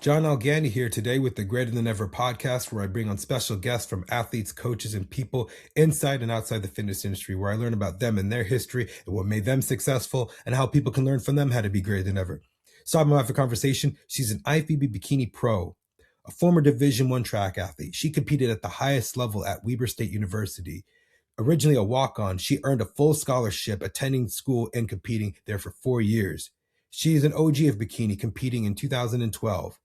John Algani here today with the Greater Than Ever podcast, where I bring on special guests from athletes, coaches, and people inside and outside the fitness industry, where I learn about them and their history and what made them successful and how people can learn from them how to be greater than ever. So I'm after conversation. She's an IFBB Bikini Pro, a former Division I track athlete. She competed at the highest level at Weber State University. Originally a walk-on, she earned a full scholarship attending school and competing there for 4 years. She is an OG of Bikini, competing in 2012.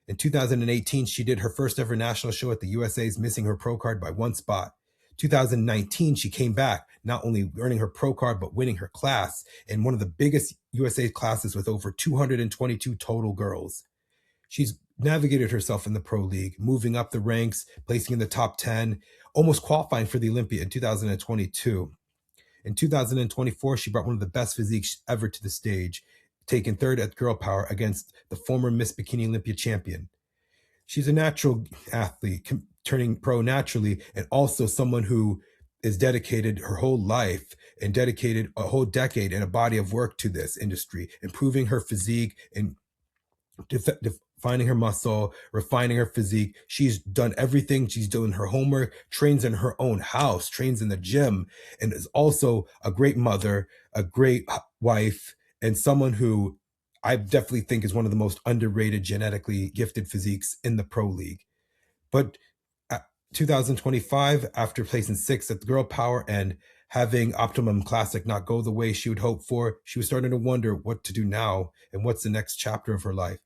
In 2018, she did her first ever national show at the USA's, missing her pro card by one spot. 2019, she came back, not only earning her pro card, but winning her class in one of the biggest USA classes with over 222 total girls. She's navigated herself in the pro league, moving up the ranks, placing in the top 10, almost qualifying for the Olympia in 2022. In 2024, she brought one of the best physiques ever to the stage, taking third at Girl Power against the former Miss Bikini Olympia champion. She's a natural athlete, turning pro naturally, and also someone who is dedicated her whole life and dedicated a whole decade and a body of work to this industry, improving her physique and defining her muscle, refining her physique. She's done everything. She's doing her homework, trains in her own house, trains in the gym, and is also a great mother, a great wife, and someone who I definitely think is one of the most underrated genetically gifted physiques in the pro league. But 2025, after placing sixth at the Girl Power and having Optimum Classic not go the way she would hope for, she was starting to wonder what to do now and what's the next chapter of her life.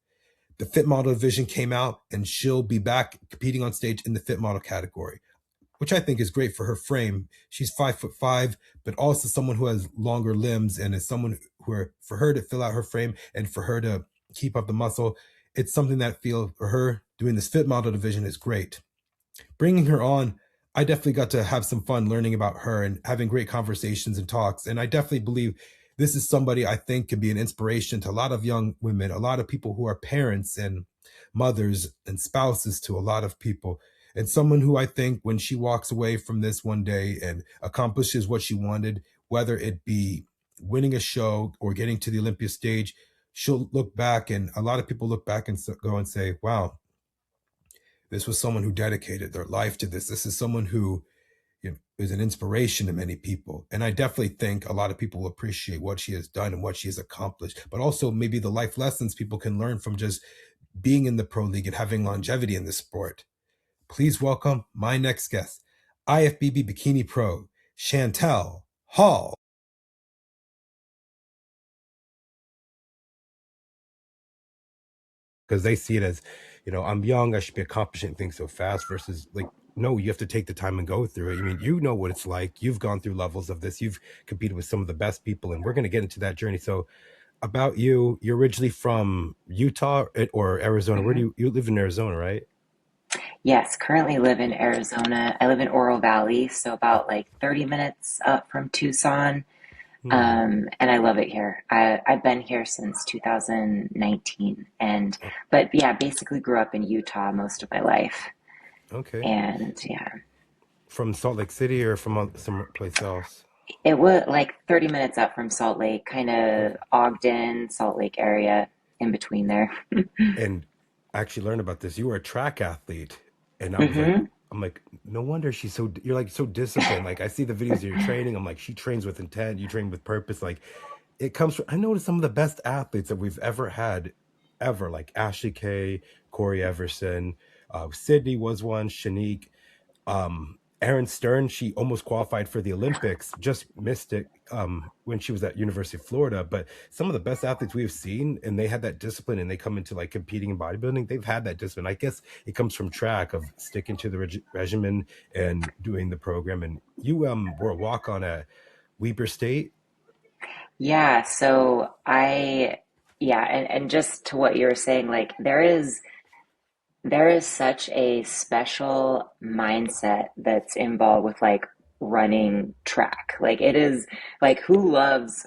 The fit model division came out, and she'll be back competing on stage in the fit model category, which I think is great for her frame. She's 5'5", but also someone who has longer limbs and is someone who, for her to fill out her frame and for her to keep up the muscle, it's something that feel for her doing this fit model division is great. Bringing her on, I definitely got to have some fun learning about her and having great conversations and talks. And I definitely believe this is somebody I think can be an inspiration to a lot of young women, a lot of people who are parents and mothers and spouses to a lot of people. And someone who I think when she walks away from this one day and accomplishes what she wanted, whether it be winning a show or getting to the Olympia stage, she'll look back, and a lot of people look back and go and say, wow, this was someone who dedicated their life to this. This is someone who is an inspiration to many people. And I definitely think a lot of people will appreciate what she has done and what she has accomplished, but also maybe the life lessons people can learn from just being in the pro league and having longevity in the sport. Please welcome my next guest, IFBB Bikini Pro, Chantel Hall. Because they see it as, I'm young, I should be accomplishing things so fast versus like, no, you have to take the time and go through it. I mean, you know what it's like. You've gone through levels of this. You've competed with some of the best people, and we're going to get into that journey. So about you, you're originally from Utah or Arizona. Mm-hmm. Where do you live in Arizona, right? Yes, currently live in Arizona. I live in Oro Valley, so about like 30 minutes up from Tucson. Hmm. And I love it here. I've been here since 2019, but yeah, basically grew up in Utah most of my life. Okay. And yeah, From Salt Lake City or from some place else? it was like 30 minutes up from Salt Lake, kind of Okay. Ogden, Salt Lake area in between there. And I actually learned about this. You were a track athlete, and hmm I'm like, no wonder you're like so disciplined. Like I see the videos of your training. I'm like, she trains with intent. You train with purpose. Like it comes from, I noticed some of the best athletes that we've ever had, ever, like Ashley Kay, Corey Everson, Sydney was one, Shanique. Erin Stern, she almost qualified for the Olympics, just missed it when she was at University of Florida. But some of the best athletes we have seen, and they had that discipline, and they come into like competing in bodybuilding, they've had that discipline. I guess it comes from track of sticking to the regimen and doing the program. And you were a walk on at Weber State. Yeah, yeah, and just to what you were saying, like there is such a special mindset that's involved with like running track. Like it is like who loves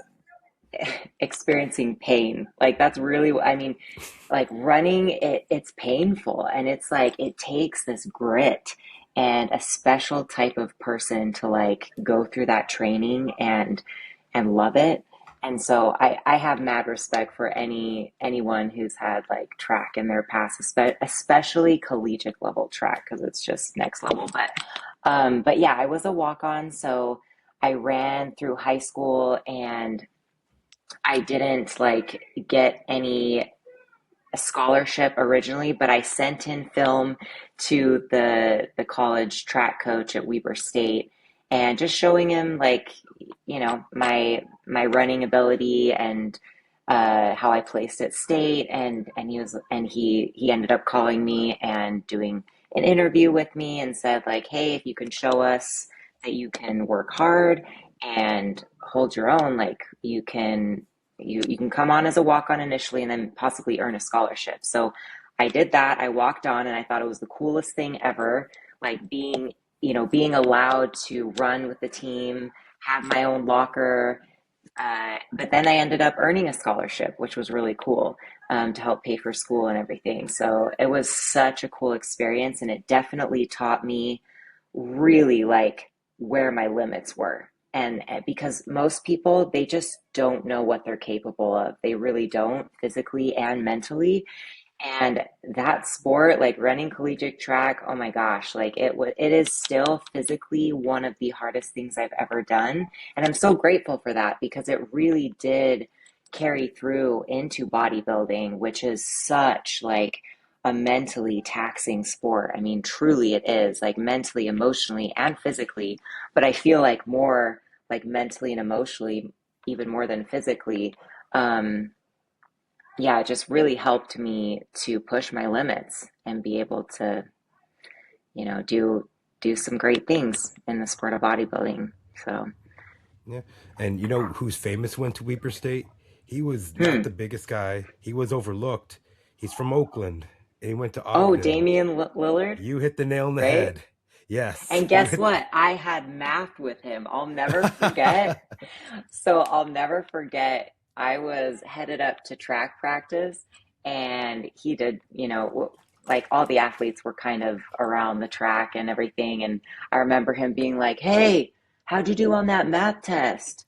experiencing pain? Like that's really, I mean, like running it's painful and it's like it takes this grit and a special type of person to like go through that training and love it And so I have mad respect for anyone who's had like track in their past, especially collegiate level track, because it's just next level. But yeah, I was a walk-on, so I ran through high school, and I didn't like get any scholarship originally, but I sent in film to the college track coach at Weber State, and just showing him like, my running ability, and how I placed at state, and he ended up calling me and doing an interview with me, and said like, hey, if you can show us that you can work hard and hold your own, like you can come on as a walk-on initially and then possibly earn a scholarship. So I did that. I walked on, and I thought it was the coolest thing ever, like being allowed to run with the team, have my own locker. But then I ended up earning a scholarship, which was really cool, to help pay for school and everything. So it was such a cool experience, and it definitely taught me really like where my limits were. And because most people, they just don't know what they're capable of. They really don't, physically and mentally. And that sport, like running collegiate track, oh my gosh, like it is still physically one of the hardest things I've ever done. And I'm so grateful for that, because it really did carry through into bodybuilding, which is such like a mentally taxing sport. I mean, truly it is, like mentally, emotionally, and physically, but I feel like more like mentally and emotionally, even more than physically. Um, yeah, it just really helped me to push my limits and be able to, do some great things in the sport of bodybuilding. So, Yeah. And you know who's famous went to Weber State? He was not hmm. the biggest guy. He was overlooked. He's from Oakland and he went to Oh, Ogden. Damian Lillard, You hit the nail on the right? head. Yes. And You guess hit what? I had math with him. I'll never forget. So I'll never forget. I was headed up to track practice, and he did, like all the athletes were kind of around the track and everything. And I remember him being like, hey, how'd you do on that math test?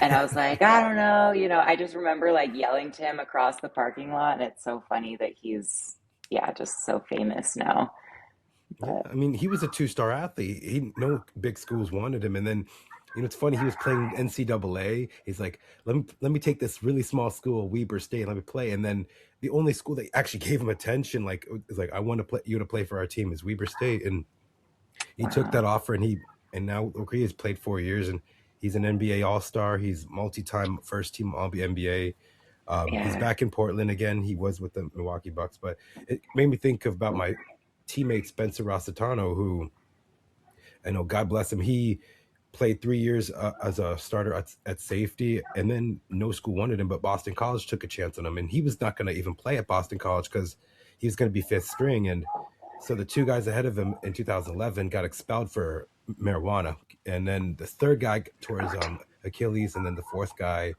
And I was like, I don't know. I just remember like yelling to him across the parking lot. And it's so funny that he's, yeah, just so famous now. Yeah, But I mean, he was a two-star athlete. He no big schools wanted him, and then, it's funny. He was playing NCAA. He's like, let me take this really small school, Weber State, let me play. And then the only school that actually gave him attention, like, is like, I want to play you to play for our team is Weber State, and he took wow. that offer, and now look, he has played 4 years, and he's an NBA All-Star. He's multi-time first team All NBA. He's Yeah. back in Portland again. He was with the Milwaukee Bucks, but it made me think about my teammate Spencer Rossitano, who I know, God bless him. He played 3 years as a starter at safety, and then no school wanted him, but Boston College took a chance on him, and he was not going to even play at Boston College because he was going to be fifth string. And so the two guys ahead of him in 2011 got expelled for marijuana, and then the third guy tore his Achilles, and then the fourth guy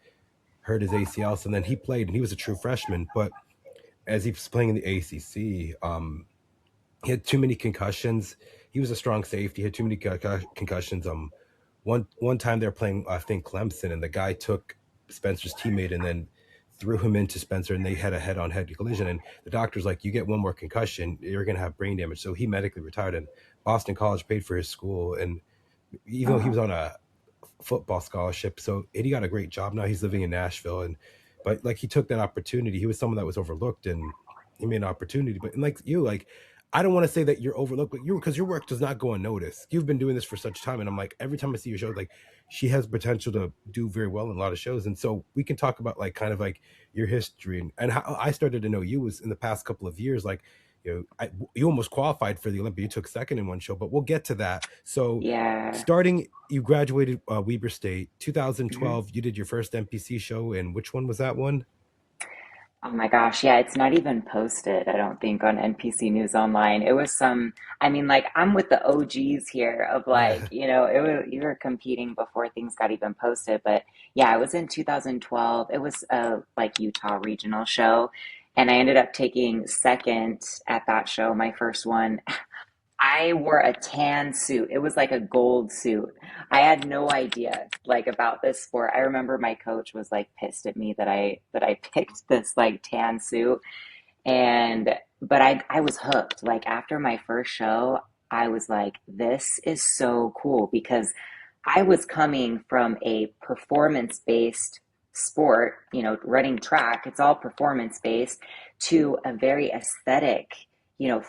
hurt his ACL. So then he played, and he was a true freshman, but as he was playing in the ACC, he had too many concussions. He was a strong safety. He had too many concussions. One time they were playing, I think, Clemson, and the guy took Spencer's teammate and then threw him into Spencer, and they had a head-on-head collision. And the doctor's like, "You get one more concussion, you're going to have brain damage." So he medically retired, and Boston College paid for his school. And even though he Oh, was on a football scholarship, so he got a great job now. He's living in Nashville, and but like he took that opportunity. He was someone that was overlooked, and he made an opportunity. But and like you, like I don't want to say that you're overlooked, but you because your work does not go unnoticed. You've been doing this for such time, and I'm like every time I see your show, like she has potential to do very well in a lot of shows, and so we can talk about like kind of like your history and how I started to know you was in the past couple of years, like. You almost qualified for the Olympia. You took second in one show, but we'll get to that. So, yeah. starting, you graduated Weber State Mhm. 2012. You did your first NPC show, and which one was that one? Oh my gosh, yeah, it's not even posted, I don't think, on NPC News Online. It was I mean, like, I'm with the OGs here of like, Yeah, you were competing before things got even posted. But yeah, it was in 2012. It was a like Utah regional show, and I ended up taking second at that show, my first one. I wore a tan suit. It was like a gold suit. I had no idea like about this sport. I remember my coach was like pissed at me that I picked this like tan suit. And but I was hooked. Like after my first show, I was like, this is so cool because I was coming from a performance-based sport, running track, it's all performance-based, to a very aesthetic,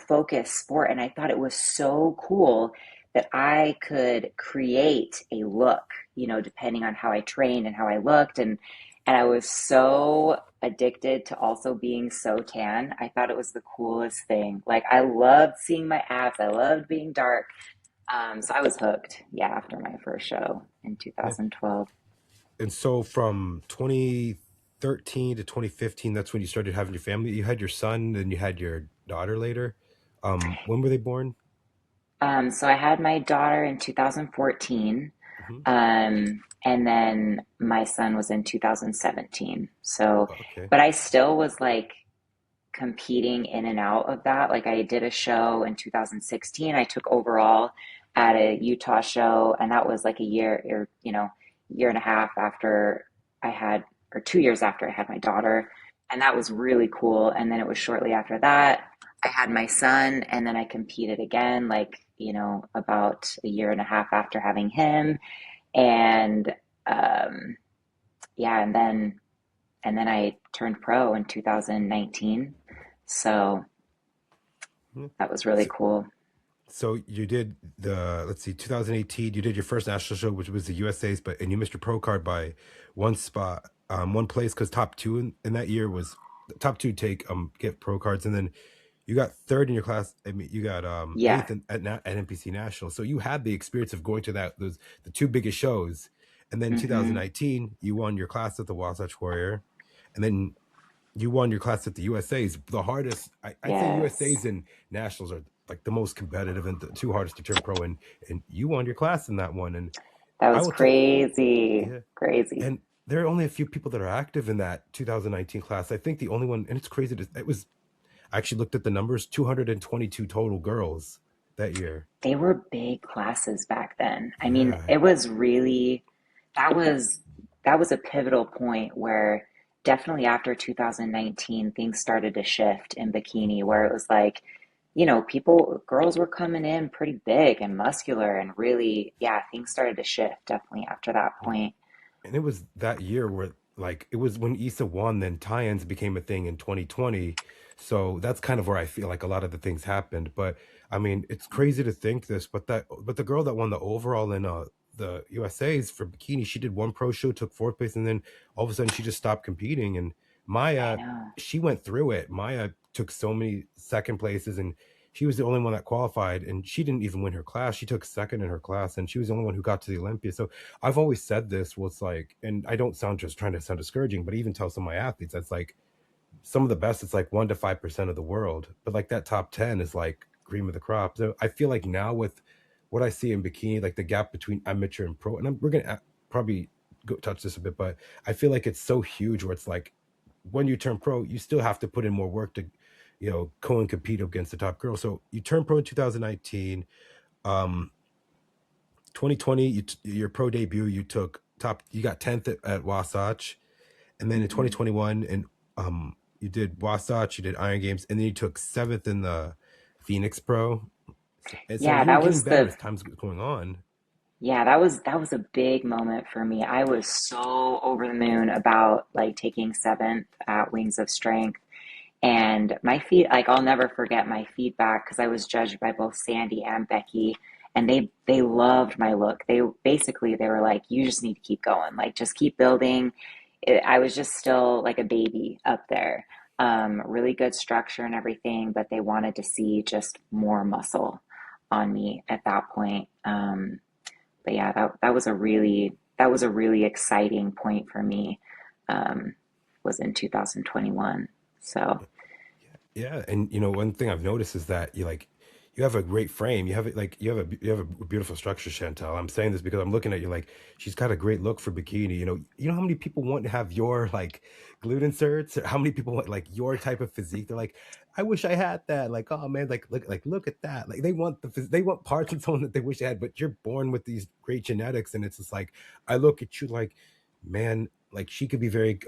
focused sport. And I thought it was so cool that I could create a look, depending on how I trained and how I looked. And I was so addicted to also being so tan. I thought it was the coolest thing. Like I loved seeing my abs. I loved being dark. So I was hooked, yeah, after my first show in Yeah. 2012. And so from 2013 to 2015, that's when you started having your family. You had your son, then you had your daughter later. When were they born? So I had my daughter in 2014, Hmm. and then my son was in 2017. So, Okay. but I still was like competing in and out of that. Like I did a show in 2016. I took overall at a Utah show, and that was like a year or year and a half after I had, or 2 years after I had my daughter, and that was really cool. And then it was shortly after that I had my son, and then I competed again, like about a year and a half after having him, and um, yeah, and then I turned pro in 2019. So Mhm. that was really So, cool. so you did the, let's see, 2018, you did your first national show, which was the USA's, and you missed your pro card by one spot, one place, because top two in that year was top two take get pro cards, and then you got third in your class. I mean, you got Yeah. eighth at NPC National. So you had the experience of going to those the two biggest shows. And then Hmm. 2019, you won your class at the Wasatch Warrior, and then you won your class at the USA's. The hardest, I'd say Yes. USA's and Nationals are like the most competitive and the two hardest to turn pro. And you won your class in that one. And That I was will tell, crazy. yeah. Crazy. And there are only a few people that are active in that 2019 class. I think the only one, and it's crazy. It was, I actually looked at the numbers, 222 total girls that year. They were big classes back then. I mean, Yeah. it was really, that was that was a pivotal point where definitely after 2019 things started to shift in bikini, where it was like, girls were coming in pretty big and muscular, and really, yeah, things started to shift definitely after that point. And it was that year where, like, it was when Issa won, then tie-ins became a thing in 2020. So that's kind of where I feel like a lot of the things happened. But I mean, it's crazy to think this, but the girl that won the overall in the USA's for bikini, she did one pro show, took fourth place, and then all of a sudden she just stopped competing. And I Maya, know. she went through it. Maya took so many second places, and she was the only one that qualified, and she didn't even win her class. She took second in her class, and she was the only one who got to the Olympia. So I've always said this was like, and I don't sound just trying to sound discouraging, but even tell some of my athletes that's like some of the best, it's like 1 to 5% of the world. But like that top 10 is like cream of the crop. So I feel like now with what I see in bikini, like the gap between amateur and pro, and we're going to probably touch this a bit, but I feel like it's so huge where it's like when you turn pro, you still have to put in more work to, go and compete against the top girls. So you turned pro in 2019. Um, 2020, your pro debut, you got 10th at Wasatch, and then in Hmm. 2021, and you did Wasatch, you did Iron Games, and then you took seventh in the Phoenix Pro. And so Yeah, you were that getting was better the as time's going on. Yeah, that was a big moment for me. I was so over the moon about like taking seventh at Wings of Strength. And my feed, like I'll never forget my feedback because I was judged by both Sandy and Becky, and they loved my look. They were like, "You just need to keep going. Like just keep building." I was just still like a baby up there. Really good structure and everything, but they wanted to see just more muscle on me at that point. But yeah, that was a really exciting point for me. Um, was in 2021. So Yeah, and one thing I've noticed is that you have a great frame. You have a beautiful structure, Chantel. I'm saying this because I'm looking at you like she's got a great look for bikini. You know how many people want to have your like glute inserts? How many people want like your type of physique? They're like, I wish I had that. Like, oh man, look at that. Like they want parts of someone that they wish they had, but you're born with these great genetics, and it's just like I look at you like, man, like she could be very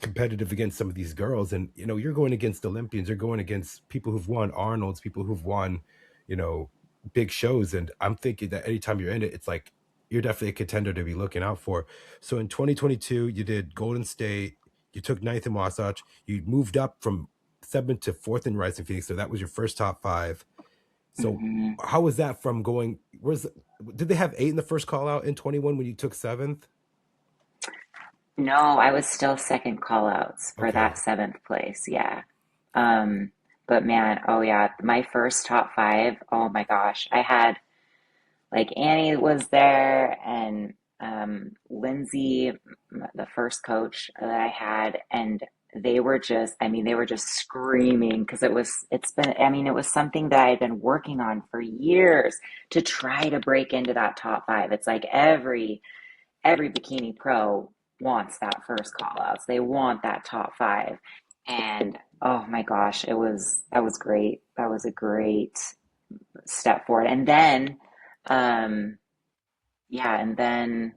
competitive against some of these girls, and you're going against Olympians, you're going against people who've won Arnold's, people who've won you know big shows, and I'm thinking that anytime you're in it, it's like you're definitely a contender to be looking out for. So in 2022 you did Golden State, you took ninth in Wasatch, you moved up from seventh to fourth in Rising Phoenix, so that was your first top five. So Hmm. how was that from going, did they have eight in the first call out in 21 when you took seventh? No, I was still second call outs for Okay. that seventh place. Yeah. Um, but man, oh yeah, my first top five, oh my gosh. I had like Annie was there and Lindsay, the first coach that I had, and they were just, I mean, they were just screaming because it's been, I mean, it was something that I had been working on for years to try to break into that top five. It's like every bikini pro wants that first call outs. They want that top five. And oh my gosh, that was great. That was a great step forward. And then um yeah, and then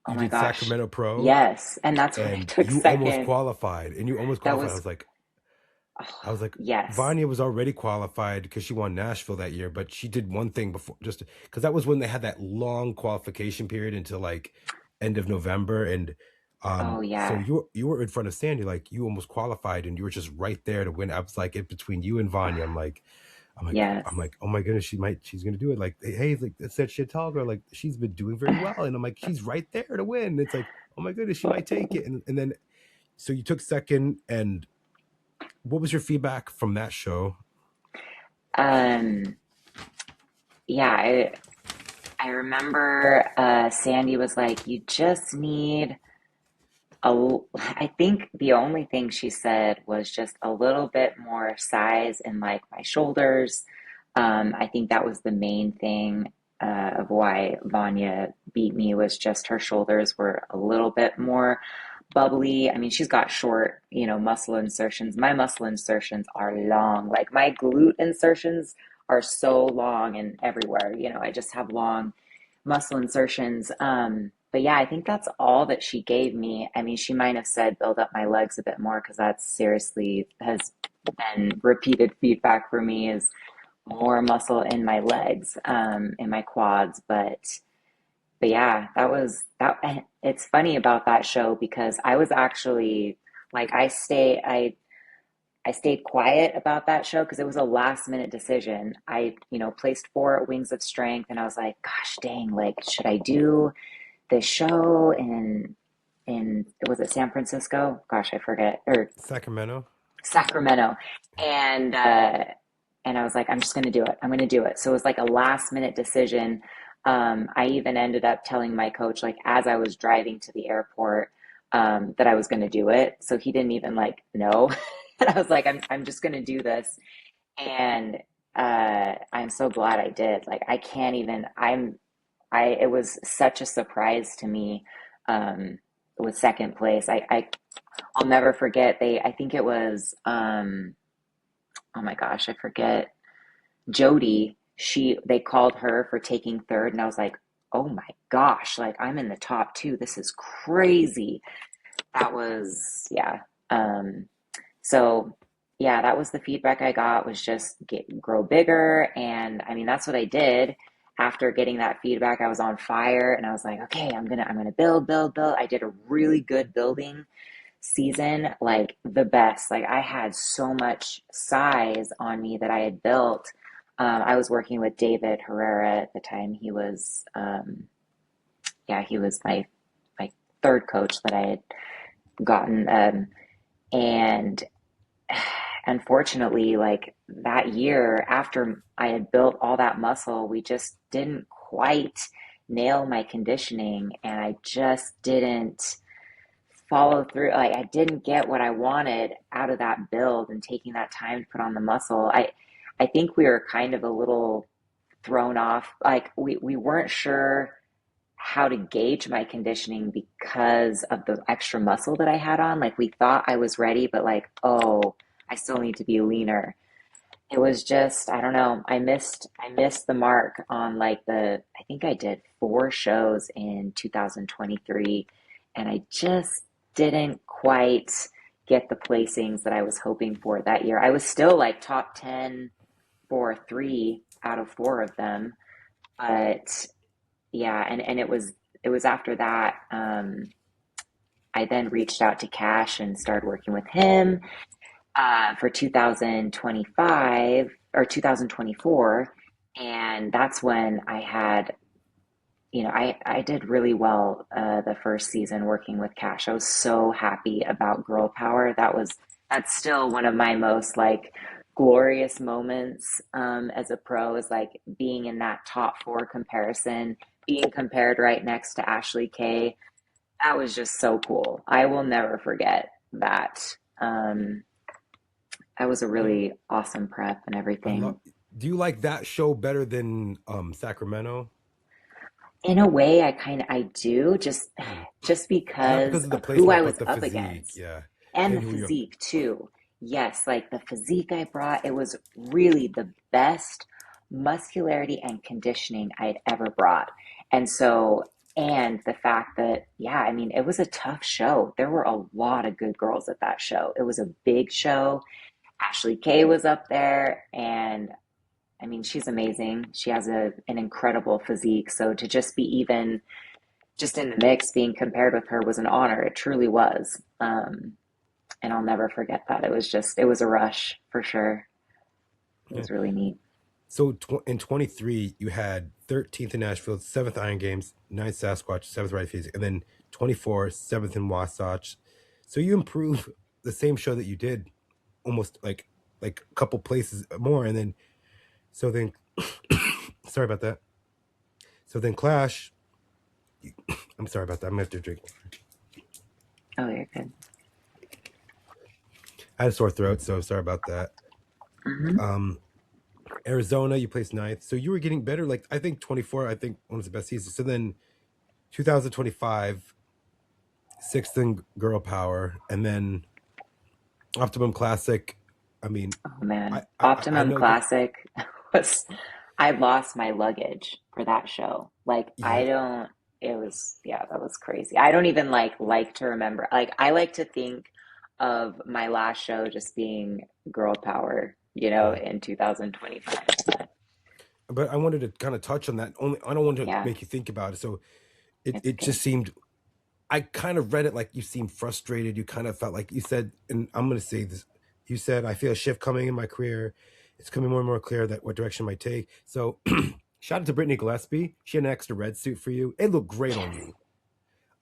oh You my did gosh. Sacramento Pro, Yes, and that's when I and took you almost second. qualified, and you almost That qualified. was oh, I was like, yes. Vanya was already qualified because she won Nashville that year, but she did one thing before, just because that was when they had that long qualification period until like end of November, and Oh so yeah. you were in front of Sandy, like you almost qualified, and you were just right there to win. I was like, in between you and Vanya, I'm Yes. like, oh my goodness, she's gonna do it. Like, hey, like that's that Chantal girl, like she's been doing very well, and I'm like, she's right there to win. It's like, oh my goodness, she might take it, and then so you took second, and what was your feedback from that show? Um yeah, I remember Sandy was like, you just need I think the only thing she said was just a little bit more size in like my shoulders. I think that was the main thing of why Vanya beat me was just her shoulders were a little bit more bubbly. I mean, she's got short, muscle insertions. My muscle insertions are long. Like my glute insertions are so long and everywhere. I just have long muscle insertions. But yeah, I think that's all that she gave me. I mean, she might have said build up my legs a bit more because that seriously has been repeated feedback for me is more muscle in my legs, in my quads. But yeah, that was that. And it's funny about that show because I was actually like I stayed quiet about that show because it was a last minute decision. I, placed four at Wings of Strength and I was like, gosh dang, like, should I do this show in was it San Francisco? Gosh, I forget. Or Sacramento. Sacramento. And and I was like, I'm just gonna do it. I'm gonna do it. So it was like a last minute decision. I even ended up telling my coach, like as I was driving to the airport, that I was gonna do it. So he didn't even like know. And I was like, I'm just gonna do this. And I'm so glad I did. Like I can't even I it was such a surprise to me with second place. I'll never forget I think it was oh my gosh, I forget. Jody, they called her for taking third and I was like, "Oh my gosh, like I'm in the top two. This is crazy." That was yeah. Um so yeah, that was the feedback I got was just grow bigger. And I mean, that's what I did. After getting that feedback, I was on fire and I was like, okay, I'm gonna build, build, build. I did a really good building season, like the best. Like I had so much size on me that I had built. I was working with David Herrera at the time. Yeah, he was my third coach that I had gotten. And unfortunately, like that year after I had built all that muscle, we just didn't quite nail my conditioning and I just didn't follow through. Like I didn't get what I wanted out of that build and taking that time to put on the muscle. I think we were kind of a little thrown off. Like we weren't sure how to gauge my conditioning because of the extra muscle that I had on. Like we thought I was ready, but like, oh, I still need to be leaner. It was just, I don't know. I missed the mark on like I think I did 4 shows in 2023, and I just didn't quite get the placings that I was hoping for that year. I was still like top 10 for 3 out of 4 of them, but yeah, and it was after that, I then reached out to Cash and started working with him for 2025 or 2024. And that's when I had, I did really well the first season working with Cash. I was so happy about Girl Power. That's still one of my most like glorious moments as a pro, is like being in that top 4 comparison, being compared right next to Ashley Kay. That was just so cool. I will never forget that. That was a Yeah, really awesome prep and I love. everything. Do you like that show better than Sacramento? In a way, I do, just Not because because of the of who I placement, was but the up physique. against Yeah, and the and who you're. physique too. Yes, like the physique I brought, it was really the best muscularity and conditioning I'd ever brought. And so, and the fact that, yeah, I mean, it was a tough show. There were a lot of good girls at that show. It was a big show. Ashley Kay was up there, and I mean, she's amazing. She has an incredible physique. So to just be even just in the mix, being compared with her was an honor. It truly was. And I'll never forget that. It was a rush for sure. It Yeah. was really neat. So in 23, you had 13th in Nashville, 7th Iron Games, 9th Sasquatch, 7th Right Physique, and then 24, 7th in Wasatch. So you improve the same show that you did almost like a couple places more, and then so then sorry about that. So then Clash, I'm sorry about that. I'm gonna have to drink. Oh, you're good. I had a sore throat, so sorry about that. Hmm. Um, Arizona, you placed ninth, so you were getting better. Like I think 24, I think one of the best seasons. So then 2025, sixth in Girl Power, and then Optimum Classic. I mean, Oh man, I Optimum know you. Classic was. I lost my luggage for that show. Like I Yeah, don't. It was, yeah, that was crazy. I don't even like to remember. Like I like to think of my last show just being Girl Power, yeah. in 2025. But But I wanted to kind of touch on that. Only I don't want to yeah, make you think about it. So it's it good. just seemed. I kind of read it like you seemed frustrated. You kind of felt like you said, and I'm going to say this. You said, I feel a shift coming in my career. It's coming more and more clear that what direction I might take. So shout out to Brittany Gillespie. She had an extra red suit for you. It looked great on you.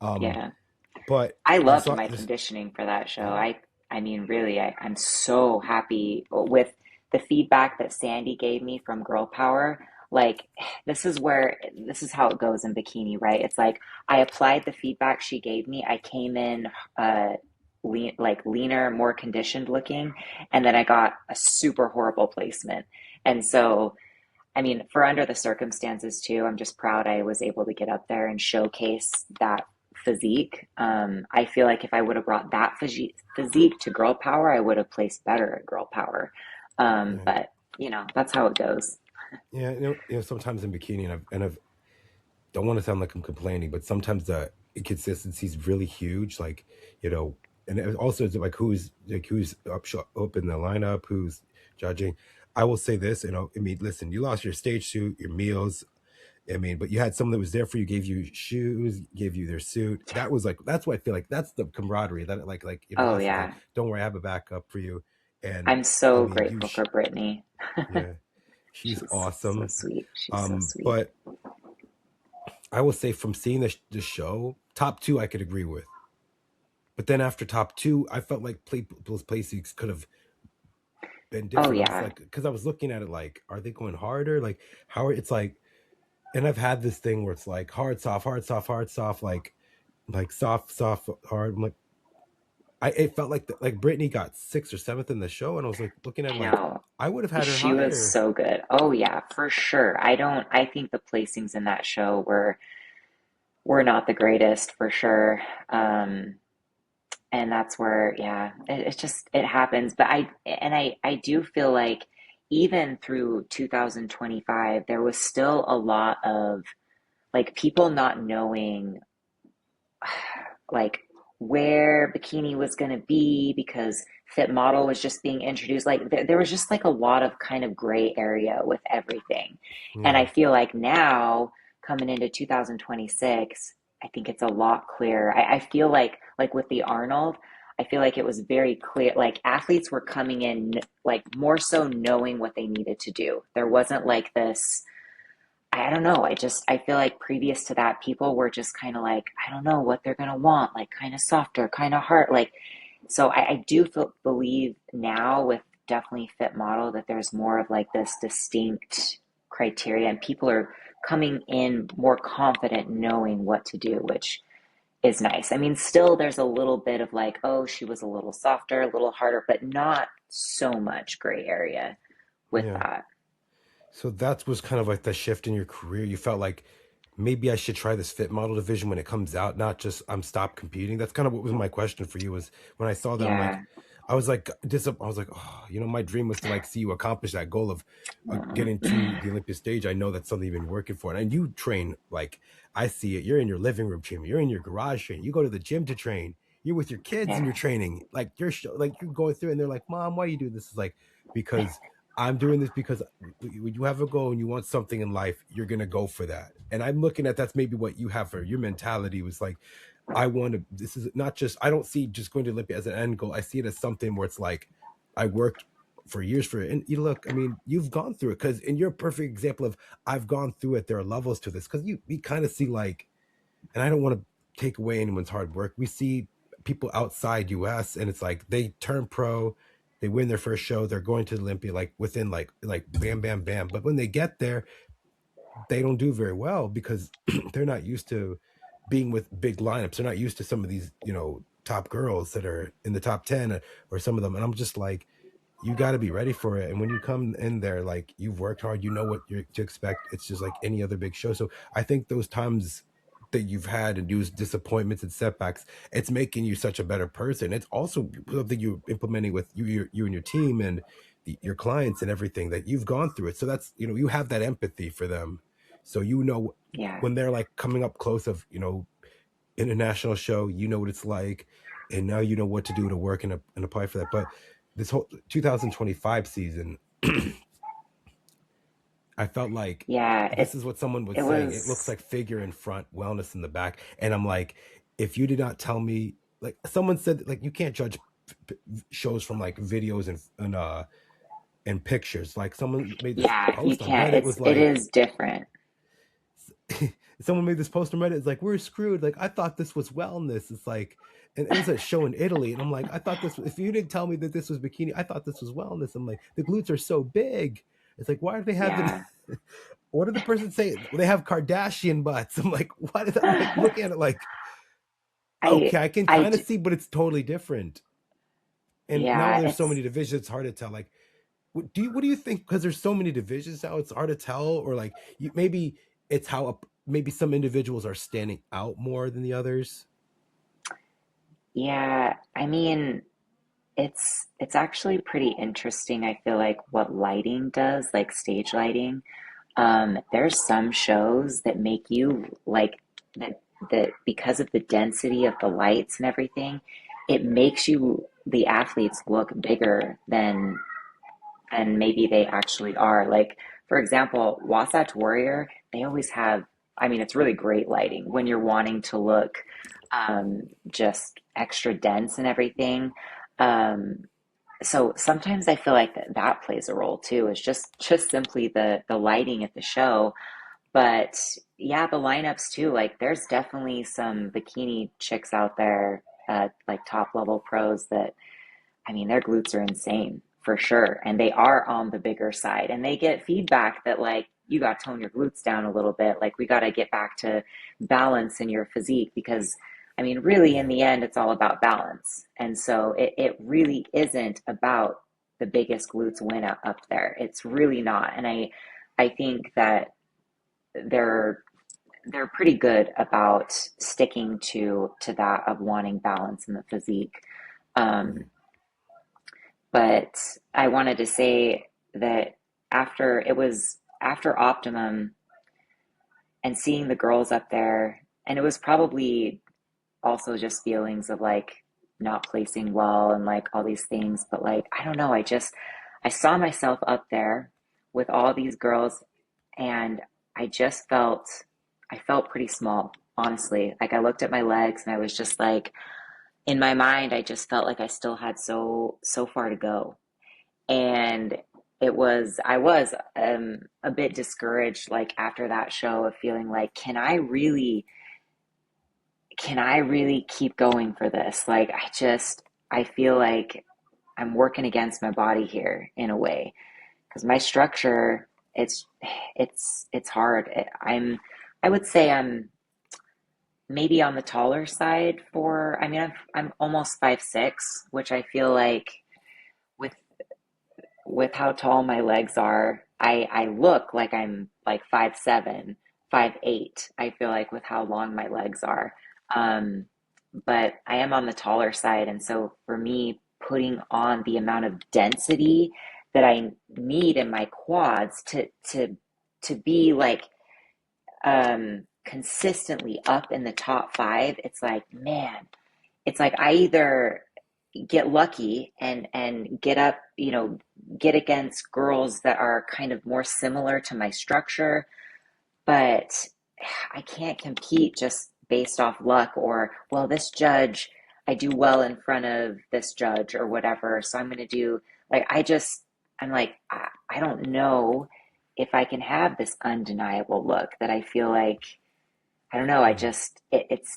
Um, Yeah. but I there's, loved my there's conditioning for that show. yeah, I mean, really, I'm so happy with the feedback that Sandy gave me from Girl Power. Like, this is how it goes in bikini, right? It's like I applied the feedback she gave me. I came in like leaner, more conditioned looking, and then I got a super horrible placement. And so I mean, for under the circumstances too, I'm just proud I was able to get up there and showcase that physique. I feel like if I would have brought that physique to Girl Power, I would have placed better at Girl Power. yeah, But that's how it goes. yeah. Sometimes in bikini, and I've don't want to sound like I'm complaining, but sometimes the inconsistency is really huge. Like, and it also it's like who's up in the lineup, who's judging. I will say this, I mean, listen, you lost your stage suit, your meals. I mean, but you had someone that was there for you, gave you shoes, gave you their suit. That was like that's what I feel like. That's the camaraderie that Oh Austin's like, yeah. don't worry, I have a backup for you. And I'm I so mean, grateful for Brittany. yeah, she's She's so awesome. sweet. She's so sweet. But I will say from seeing the show, top two I could agree with. But then after top two, I felt like those placings could have been Oh different. I was yeah. like, because I was looking at it like, are they going harder? Like, how it's like, and I've had this thing where it's like hard, soft, hard, soft, hard, soft, like soft, soft, hard. I'm like, it felt like like Brittany got sixth or seventh in the show, and I was like looking at it I like know. I would have had her She was higher. so good. Oh yeah, for sure. I think the placings in that show were not the greatest for sure. And that's where, yeah, it just it happens. But I do feel like even through 2025, there was still a lot of like people not knowing like where bikini was going to be because fit model was just being introduced. Like there was just like a lot of kind of gray area with everything. And I Yeah, feel like now coming into 2026, I think it's a lot clearer. I feel like with the Arnold, I feel like it was very clear. Like athletes were coming in like more so knowing what they needed to do. There wasn't like this I don't know. I feel like previous to that, people were just kind of like, I don't know what they're gonna want, like kind of softer, kind of hard. Like, so I do believe now with definitely fit model that there's more of like this distinct criteria and people are coming in more confident knowing what to do, which is nice. I mean, still there's a little bit of like, oh, she was a little softer, a little harder, but not so much gray area with yeah. that. So that was kind of like the shift in your career. You felt like maybe I should try this fit model division when it comes out, not just I'm stopped competing. That's kind of what was my question for you was when I saw that I'm like, Yeah. I was like, oh, my dream was to like see you accomplish that goal of getting to the Olympia stage. I know that's something you've been working for, and you train like I see it. You're in your living room training. You're in your garage training. You go to the gym to train. You're with your kids and you're Yeah. training. Like like you're going through, and they're like, "Mom, why you do this?" Is like because I'm doing this because when you have a goal and you want something in life, you're gonna go for that. And I'm looking at that's maybe what you have for your mentality was like, I want to. This is not just. I don't see just going to Olympia as an end goal. I see it as something where it's like, I worked for years for it. And you look, I mean, you've gone through it because, and you're a perfect example of I've gone through it. There are levels to this because you kind of see like, and I don't want to take away anyone's hard work. We see people outside US and it's like they turn pro, they win their first show, they're going to Olympia like within like bam bam bam. But when they get there, they don't do very well because they're not used to being with big lineups. They're not used to some of these, top girls that are in the top 10 or some of them. And I'm just like, you got to be ready for it. And when you come in there, like you've worked hard, you know what you're to expect. It's just like any other big show. So I think those times that you've had and used disappointments and setbacks, it's making you such a better person. It's also something you're implementing with you and your team and your clients and everything that you've gone through it. So that's, you have that empathy for them. So, Yeah. when they're like coming up close of, international show, you know what it's like. And now you know what to do to work and apply for that. But this whole 2025 season, I felt like Yeah, this is what someone was it saying. It looks was like figure in front, wellness in the back. And I'm like, if you did not tell me, like someone said, like you can't judge shows from like videos and pictures. Like someone made this yeah, you post on can't Reddit was it like, is different. someone made this post on Reddit. It's like we're screwed. Like I thought this was wellness. It's like, and it was a show in Italy, and I'm like, I thought this. If you didn't tell me that this was bikini, I thought this was wellness. I'm like, the glutes are so big. It's like, why are they having? Yeah. What did the person say? They have Kardashian butts. I'm like, what is that? I'm like looking at it like, I okay, I can I kind of d- see, but it's totally different. And now yeah, there's so it's many divisions, it's hard to tell. Like, what do you think? Because there's so many divisions now, it's hard to tell. Or like, maybe it's how maybe some individuals are standing out more than the others. yeah, I mean, it's actually pretty interesting. I feel like what lighting does, like stage lighting. There's some shows that make you like that because of the density of the lights and everything, it makes you the athletes look bigger than maybe they actually are. Like, for example, Wasatch Warrior, they always have, I mean, it's really great lighting when you're wanting to look just extra dense and everything. Um, so sometimes I feel like that plays a role too. It's just simply the lighting at the show. But yeah, the lineups too. Like there's definitely some bikini chicks out there, like top level pros that I mean, their glutes are insane for sure. And they are on the bigger side. And they get feedback that, like, you got to tone your glutes down a little bit. Like, we got to get back to balance in your physique because, I mean, really, in Yeah. the end, it's all about balance. And so it really isn't about the biggest glutes win up there. It's really not. And I think that they're they're pretty good about sticking to that of wanting balance in the physique. Um, Mm. but I wanted to say that after Optimum and seeing the girls up there, and it was probably also just feelings of like not placing well and like all these things, but like I don't know, I saw myself up there with all these girls, and I just I felt pretty small, honestly. Like I looked at my legs and I was just like, in my mind, I just felt like I still had so far to go. And I was a bit discouraged like after that show of feeling like, can I really keep going for this? Like I feel like I'm working against my body here in a way because my structure, it's hard. I would say I'm maybe on the taller side for, I mean, I'm almost 5'6", which I feel like with with how tall my legs are, I look like I'm like 5'7", 5'8". I feel like with how long my legs are. Um, but I am on the taller side, and so for me, putting on the amount of density that I need in my quads to be like consistently up in the top five, it's like, man, it's like I either get lucky and get up, get against girls that are kind of more similar to my structure, but I can't compete just based off luck or, well, this judge, I do well in front of this judge or whatever. So I'm going to do like, I'm like, I don't know if I can have this undeniable look that I feel like I don't know. Mm.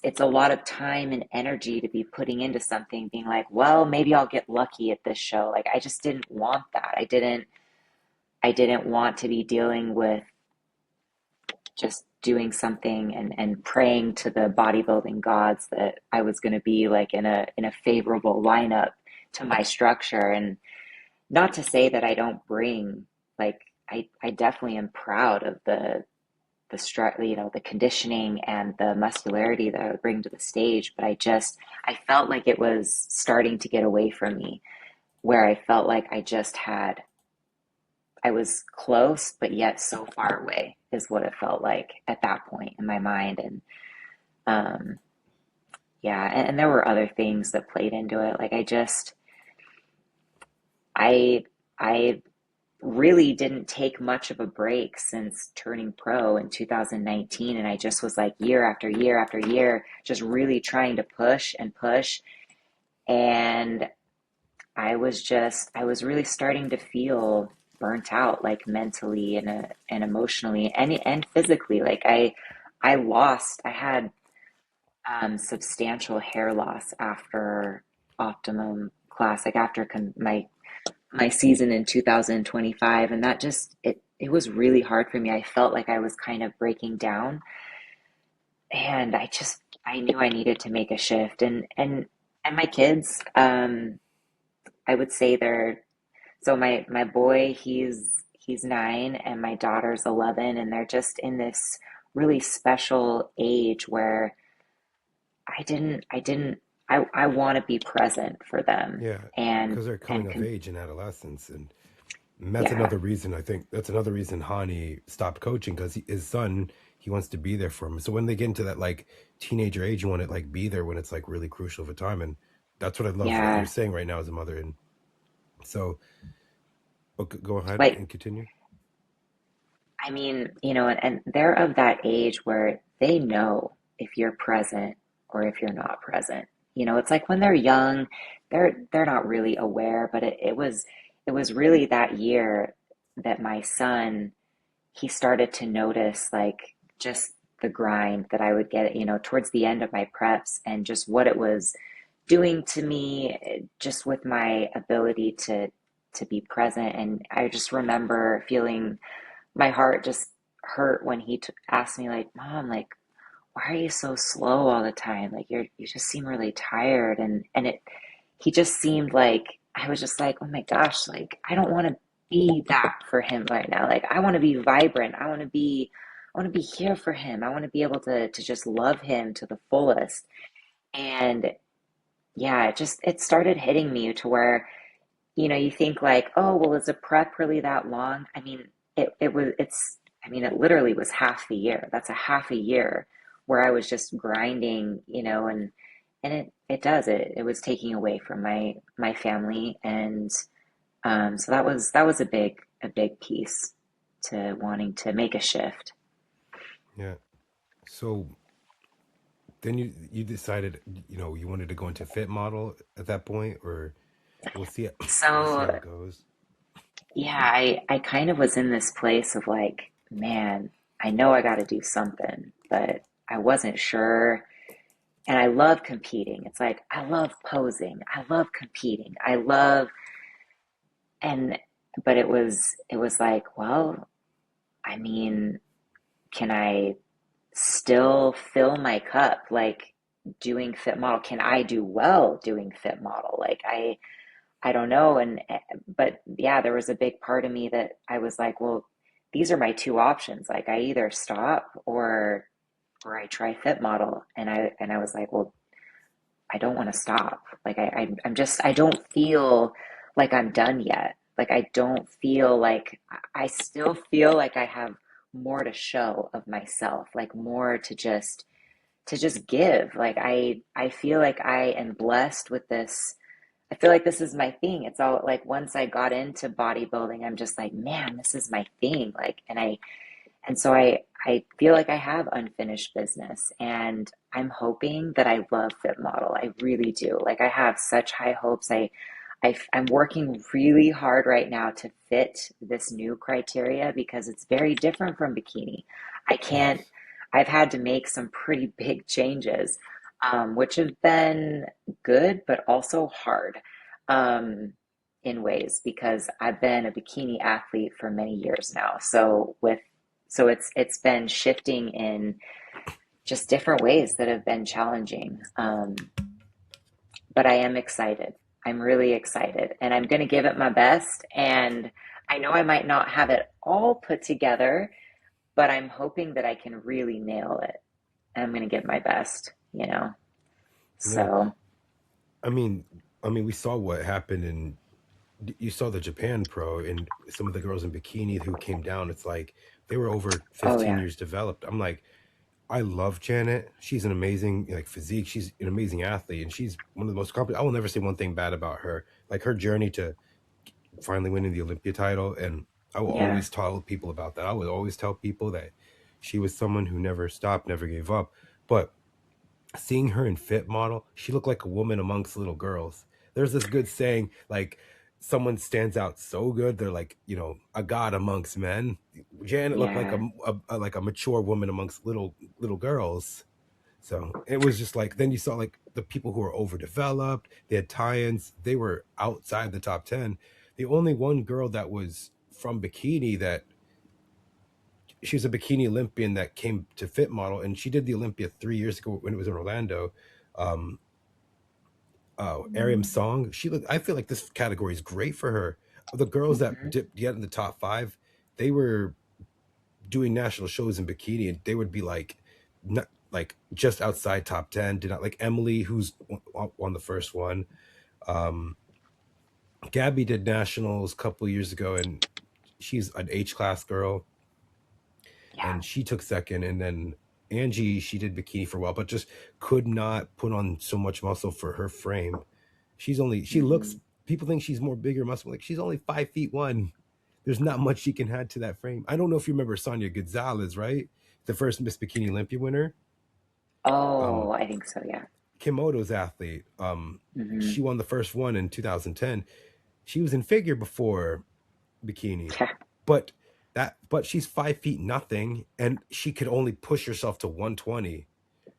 It's a lot of time and energy to be putting into something, being like, well, maybe I'll get lucky at this show. Like I just didn't want that. I didn't want to be dealing with just doing something and praying to the bodybuilding gods that I was going to be like in a favorable lineup to my structure. And not to say that I don't bring like I definitely am proud of the conditioning and the muscularity that I would bring to the stage, but I felt like it was starting to get away from me, where I felt like I was close, but yet so far away is what it felt like at that point in my mind. And um, yeah, and there were other things that played into it. Like I, I really didn't take much of a break since turning pro in 2019. And I just was like year after year after year, just really trying to push and push. And I was really starting to feel burnt out, like mentally and emotionally and physically. Like I had substantial hair loss after Optimum Classic, after my season in 2025, and that just it was really hard for me. I felt like I was kind of breaking down, and I knew I needed to make a shift. And my kids, I would say they're so my boy, he's 9 and my daughter's 11, and they're just in this really special age where I didn't I want to be present for them Yeah, because they're and coming of age in adolescence, and that's yeah. another reason. I think that's another reason Hani stopped coaching because his son, he wants to be there for him. So when they get into that like teenager age, you want to like be there when it's like really crucial for time, and that's what I love that you're Yeah, saying right now as a mother. And so, go ahead like and continue. I mean, and they're of that age where they know if you're present or if you're not present. It's like when they're young, they're not really aware, but it was really that year that my son, he started to notice like just the grind that I would get, towards the end of my preps and just what it was doing to me, just with my ability to be present. And I just remember feeling my heart just hurt when he asked me like, Mom, like, why are you so slow all the time? Like you just seem really tired. And he just seemed like, I was just like, oh my gosh, like I don't want to be that for him right now. Like I want to be vibrant. I want to be here for him. I want to be able to just love him to the fullest. And yeah, it started hitting me to where, you think like, oh, well, is a prep really that long? I mean, I mean, it literally was half the year. That's a half a year where I was just grinding, and it was taking away from my family. And so that was a big piece to wanting to make a shift. Yeah. So then you decided, you wanted to go into fit model at that point, or we'll see. We'll see So how it goes. yeah, I kind of was in this place of like, man, I know I got to do something, but I wasn't sure. And I love competing. It's like I love posing. I love competing. And but it was like, well, I mean, can I still fill my cup like doing fit model? Can I do well doing fit model? Like I don't know. But yeah, there was a big part of me that I was like, well, these are my two options. Like I either stop or I try fit model. And I was like, well, I don't want to stop. Like I'm just, I don't feel like I'm done yet. Like I don't feel like, I still feel like I have more to show of myself, like more to just give. Like I feel like I am blessed with this. I feel like this is my thing. It's all like once I got into bodybuilding, I'm just like, man, this is my thing. Like, and so I feel like I have unfinished business, and I'm hoping that I love Fit Model. I really do. Like I have such high hopes. I'm working really hard right now to fit this new criteria because it's very different from bikini. I can't, Yes. I've had to make some pretty big changes, which have been good, but also hard, um, in ways because I've been a bikini athlete for many years now. So it's been shifting in just different ways that have been challenging. But I am excited. I'm really excited, and I'm going to give it my best. And I know I might not have it all put together, but I'm hoping that I can really nail it. And I'm going to give my best. Yeah. So, I mean, we saw what happened in. You saw the Japan Pro and some of the girls in bikini who came down. It's like they were over oh 15 yeah, years developed. I'm like, I love Janet. She's an amazing like physique. She's an amazing athlete, and she's one of the most competent. I will never say one thing bad about her. Like her journey to finally winning the Olympia title, and I will yeah, always tell people about that. I would always tell people that she was someone who never stopped, never gave up. But seeing her in fit model, she looked like a woman amongst little girls. There's this good saying, like someone stands out so good, they're like, a god amongst men. Janet looked like yeah. like a mature woman amongst little girls. So it was just like then you saw like the people who were overdeveloped, they had tie-ins, they were outside the top 10. The only one girl that was from bikini that she was a bikini Olympian that came to fit model, and she did the Olympia 3 years ago when it was in Orlando. Um, Ariam Song, she looked. I feel like this category is great for her. The girls that Hmm. dipped yet in the top five, they were doing national shows in bikini, and they would be like, not like just outside top 10. Did not like Emily, who's won the first one. Um, Gabby did nationals a couple years ago, and she's an H class girl. Yeah. And she took second. And then Angie, she did bikini for a while, but just could not put on so much muscle for her frame. She looks, Hmm. people think she's more bigger muscle. Like she's only 5 feet one. There's not much she can add to that frame. I don't know if you remember Sonia Gonzalez, right? The first Miss Bikini Olympia winner. Oh, Um, I think so. Yeah. Kimoto's athlete. Hmm. She won the first one in 2010. She was in figure before bikini, Yeah. but but she's 5 feet nothing, and she could only push herself to 120.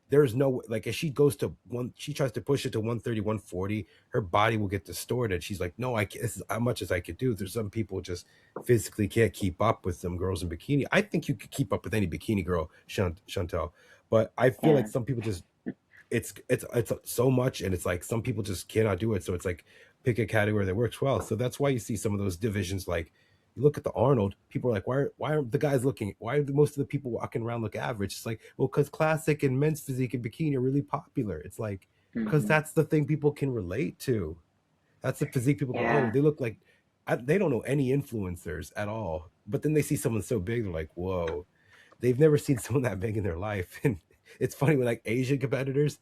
There's no like if she goes to one, she tries to push it to 130, 140, her body will get distorted. She's like, no, I can't, this is how much as I could do. There's some people just physically can't keep up with them girls in bikini. I think you could keep up with any bikini girl, Chantel, But I feel like Yeah. some people just it's so much, and it's like some people just cannot do it. So it's like pick a category that works well. So that's why you see some of those divisions. Like you look at the Arnold, people are like, why are the guys looking? Why are most of the people walking around look average? It's like, well, because classic and men's physique and bikini are really popular. It's like because Hmm. that's the thing people can relate to. That's the physique people go, oh, Yeah. they look like they don't know any influencers at all. But then they see someone so big, they're like, whoa, they've never seen someone that big in their life. And it's funny when like Asian competitors,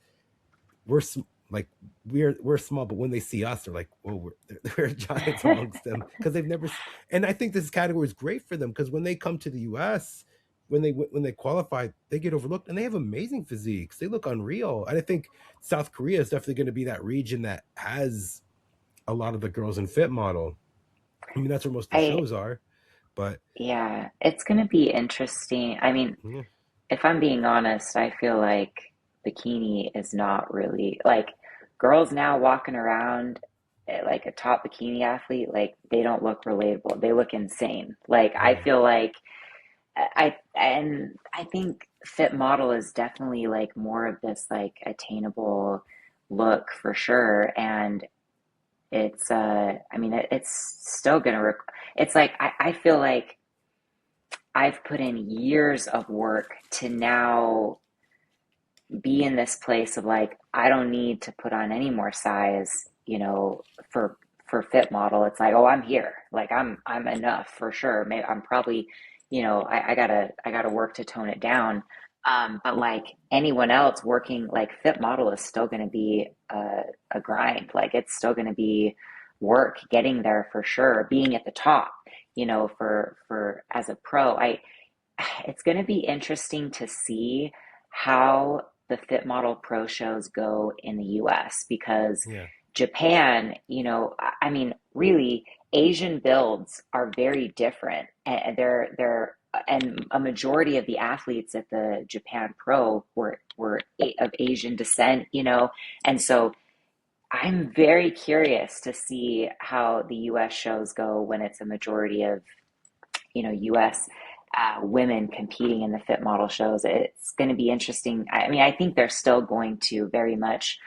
we're like we're small, but when they see us, they're like, whoa, we're giants amongst them because they've never. And I think this category is great for them because when they come to the U.S., when they qualify, they get overlooked and they have amazing physiques. They look unreal. And I think South Korea is definitely going to be that region that has a lot of the girls in fit model. I mean, that's where most of the I shows are. But Yeah, it's gonna be interesting. I mean, yeah, if I'm being honest, I feel like bikini is not really like girls now walking around like a top bikini athlete, like they don't look relatable. They look insane. Like I yeah, feel like I think fit model is definitely like more of this like attainable look for sure. And it's I mean it's still gonna it's like I feel like I've put in years of work to now be in this place of like I don't need to put on any more size, for fit model. It's like, oh, I'm here. Like I'm enough for sure. Maybe I'm probably, I gotta work to tone it down. But like anyone else working, like fit model is still gonna be a grind. Like it's still gonna be work getting there for sure, being at the top, for as a pro. It's going to be interesting to see how the Fit Model Pro shows go in the US because yeah, Japan, I mean, really, Asian builds are very different. And and a majority of the athletes at the Japan Pro were of Asian descent, and so I'm very curious to see how the US shows go when it's a majority of U.S. Women competing in the fit model shows. It's going to be interesting. I mean, I think they're still going to very much,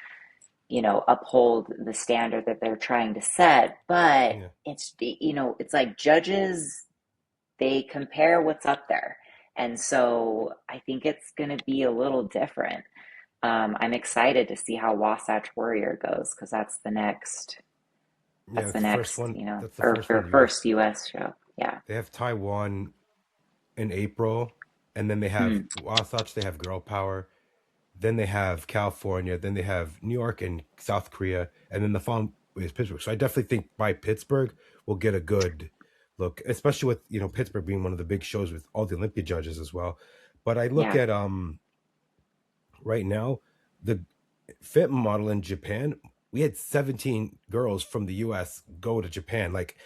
uphold the standard that they're trying to set, but yeah. it's like judges, they compare what's up there. And so I think it's going to be a little different. I'm excited to see how Wasatch Warrior goes because Yeah, that's the it's the first next, one. That's the first one or in the U.S. first US show. Yeah. They have Taiwan in April, and then they have Hmm. Wasatch. They have Girl Power. Then they have California. Then they have New York and South Korea, and then the following is Pittsburgh. So I definitely think by Pittsburgh we'll get a good look, especially with Pittsburgh being one of the big shows with all the Olympia judges as well. But I look Yeah. at right now the fit model in Japan. We had 17 girls from the U.S. go to Japan. Like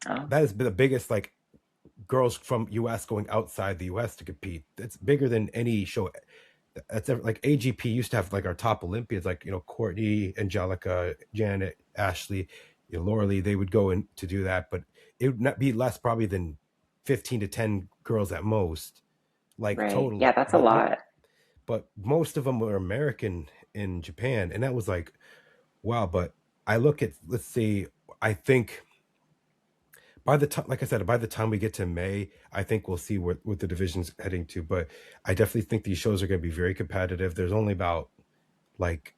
Oh, that has been the biggest like girls from US going outside the US to compete. It's bigger than any show that's ever like AGP used to have like our top Olympians like Courtney, Angelica, Janet, Ashley, Laura Lee. They would go in to do that, but it would not be less probably than 15 to 10 girls at most, like right. total. Yeah, that's a lot. But most of them were American in Japan, and that was like wow. But I look at let's see, I think by the time, like I said, by the time we get to May, I think we'll see what the division's heading to. But I definitely think these shows are going to be very competitive. There's only about like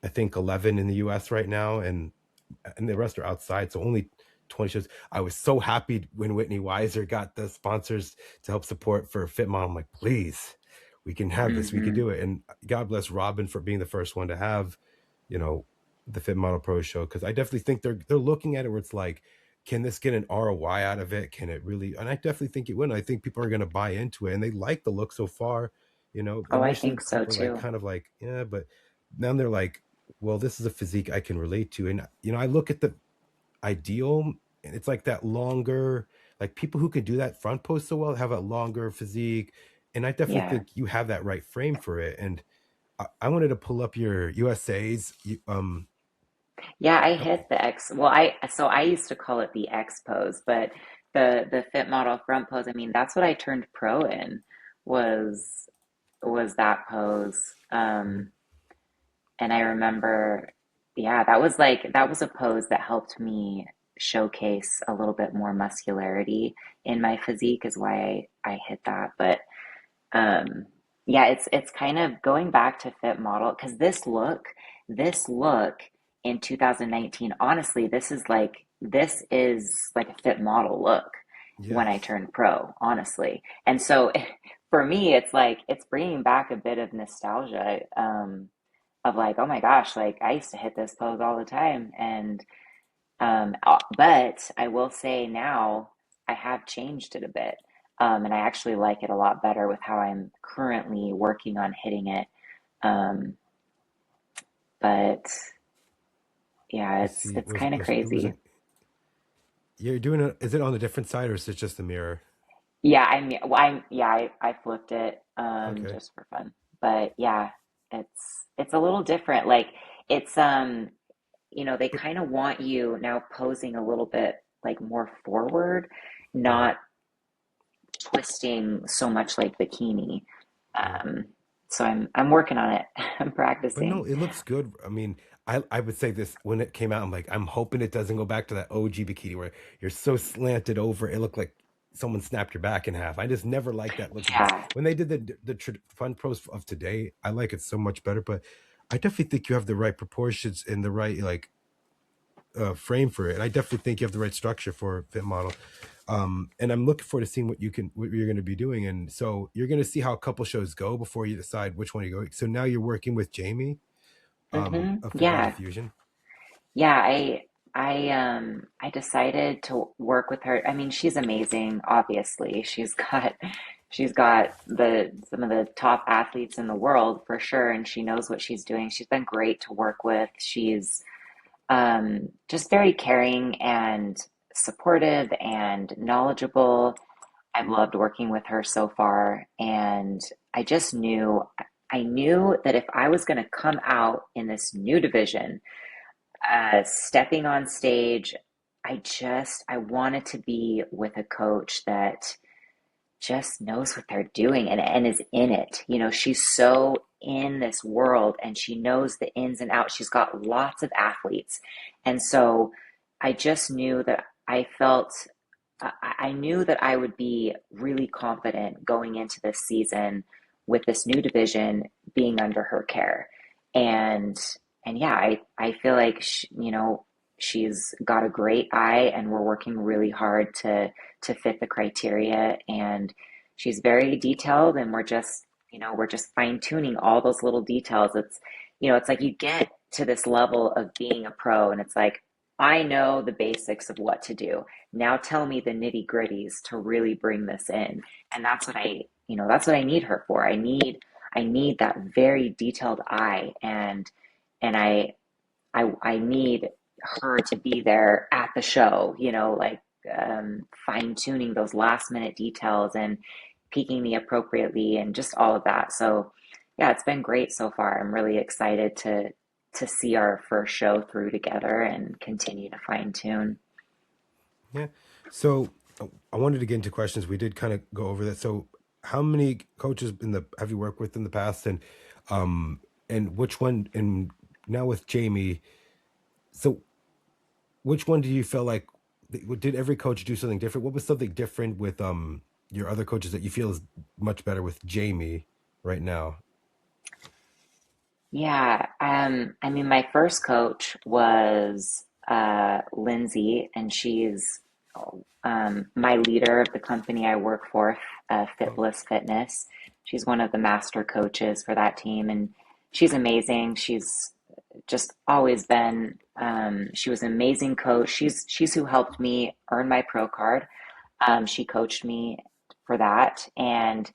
I think 11 in the U.S. right now, and the rest are outside. So only 20 shows. I was so happy when Whitney Weiser got the sponsors to help support for Fit Mom. I'm like, please, we can have this. We can Hmm. do it. And God bless Robin for being the first one to have, you know, the Fit Model Pro show. Cause I definitely think they're looking at it where it's like, can this get an ROI out of it? Can it really? And I definitely think it would. I think people are going to buy into it and they like the look so far. Oh, I Initially think so people are like too. kind of like, yeah, but now they're like, well, this is a physique I can relate to. And I look at the ideal, and it's like that longer, like people who can do that front post so well have a longer physique. And I definitely Yeah. think you have that right frame for it. And I wanted to pull up your USA's. Yeah, I Uh, hit the X. Well, so I used to call it the X pose, but the fit model front pose, I mean, that's what I turned pro in was was that pose. Mhm. And I remember, yeah, that was a pose that helped me showcase a little bit more muscularity in my physique is why I hit that. But um, yeah, it's kind of going back to fit model because this look in 2019, honestly, this is like a fit model look Yeah. when I turned pro, honestly. And so for me, it's like it's bringing back a bit of nostalgia of like, oh my gosh, like I used to hit this pose all the time. And but I will say now I have changed it a bit. And I actually like it a lot better with how I'm currently working on hitting it. Um, but yeah, I it's see. it's kind of crazy. You're doing it, is it on a different side or is it just the mirror? Yeah, I flipped it Okay. just for fun. But yeah, it's a little different. Like it's they But kind of want you now posing a little bit like more forward, right, not twisting so much like bikini. right. Um, so I'm working on it. I'm But no, practicing. it looks good. I mean, I would say this when it came out, I'm like, I'm hoping it doesn't go back to that OG bikini where you're so slanted over, it looked like someone snapped your back in half. I just never liked that look against Yeah. when they did fun pros of today. I like it so much better, but I definitely think you have the right proportions and the right like frame for it. And I definitely think you have the right structure for a fit model. And I'm looking forward to seeing what you're going to be doing. And so you're going to see how a couple shows go before you decide which one you go. So now you're working with Jamie of Fit Body Yeah. Fusion. Yeah, I decided to work with her. I mean, she's amazing, obviously. She's got the some of the top athletes in the world for sure, and she knows what she's doing. She's been great to work with. She's just very caring and supportive and knowledgeable. I've loved working with her so far, and I knew that if I was going to come out in this new division, stepping on stage, I wanted to be with a coach that just knows what they're doing and is in it. She's so in this world and she knows the ins and outs. She's got lots of athletes. And so I just knew that I knew that I would be really confident going into this season with this new division being under her care. And and yeah, I feel like she's got a great eye and we're working really hard to fit the criteria and she's very detailed and we're just fine tuning all those little details. It's like you get to this level of being a pro and it's like I know the basics of what to do. Now tell me the nitty gritties to really bring this in. And that's what I need her for. I need that very detailed eye and I need her to be there at the show, like fine tuning those last minute details and peaking me appropriately and just all of that. So yeah, it's been great so far. I'm really excited to see our first show through together and continue to fine tune. Yeah. So I wanted to get into questions. We did kind of go over that. So how many coaches have you worked with in the past, and which one? And now with Jamie, so which one do you feel like did every coach do something different? What was something different with your other coaches that you feel is much better with Jamie right now? Yeah, I mean, my first coach was Lindsay, and she's my leader of the company I work for, Oh, Fit Fitness. She's one of the master coaches for that team, and she's amazing. She's just always been. She was an amazing coach. She's who helped me earn my pro card. She coached me for that, and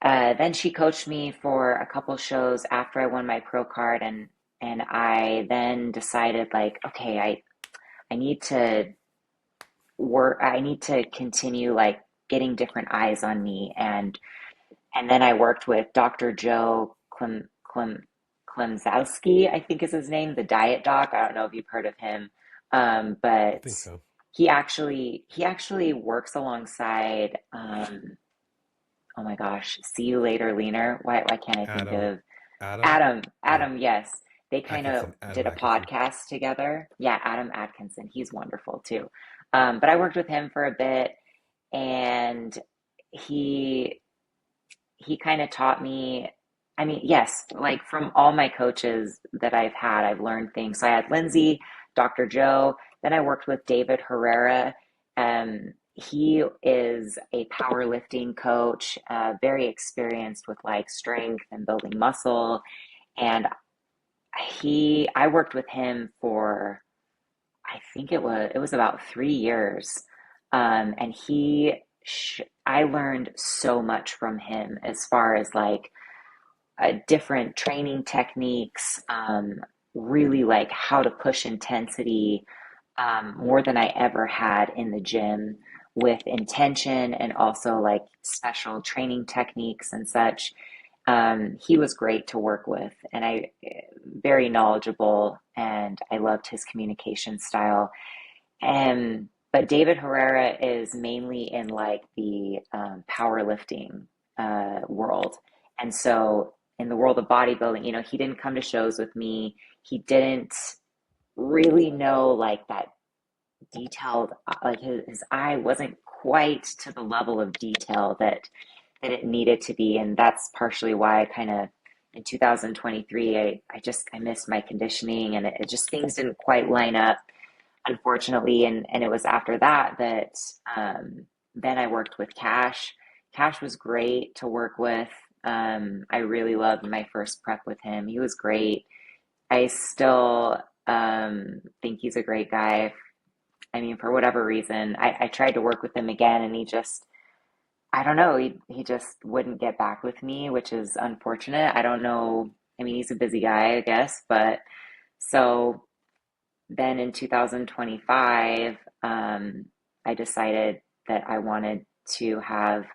then she coached me for a couple shows after I won my pro card, and I then decided like, okay, I need to work. I need to continue like getting different eyes on me, and then I worked with Dr. Joe Klemzowski, I think is his name, the diet doc. I don't know if you've heard of him, I but think so. he actually works alongside. oh my gosh, see you later, leaner. Why can't I think Adam, of Adam, Adam? or Adam, yes. They kind of Adam did a Atkinson. podcast together. Yeah, Adam Atkinson. He's wonderful too. But I worked with him for a bit, and he he kind of taught me. I mean, yes, like from all my coaches that I've had, I've learned things. So I had Lindsay, Dr. Joe, then I worked with David Herrera. He is a powerlifting coach, very experienced with like strength and building muscle. And I worked with him for, I think it was about 3 years. And I learned so much from him as far as like different training techniques, really like how to push intensity, more than I ever had in the gym, with intention and also like special training techniques and such. He was great to work with, and I very knowledgeable, and I loved his communication style. And but David Herrera is mainly in like the powerlifting world, and so in the world of bodybuilding, he didn't come to shows with me. He didn't really know like that detailed, like his eye wasn't quite to the level of detail that it needed to be, and that's partially why I kind of in 2023 I missed my conditioning, and it just things didn't quite line up, unfortunately. And it was after that then I worked with Cash. Cash was great to work with. I really loved my first prep with him. He was great. I still think he's a great guy. I mean, for whatever reason, I tried to work with him again, and I don't know, he just wouldn't get back with me, which is unfortunate. I don't know. I mean, he's a busy guy, I guess, but so then in 2025, I decided that I wanted to have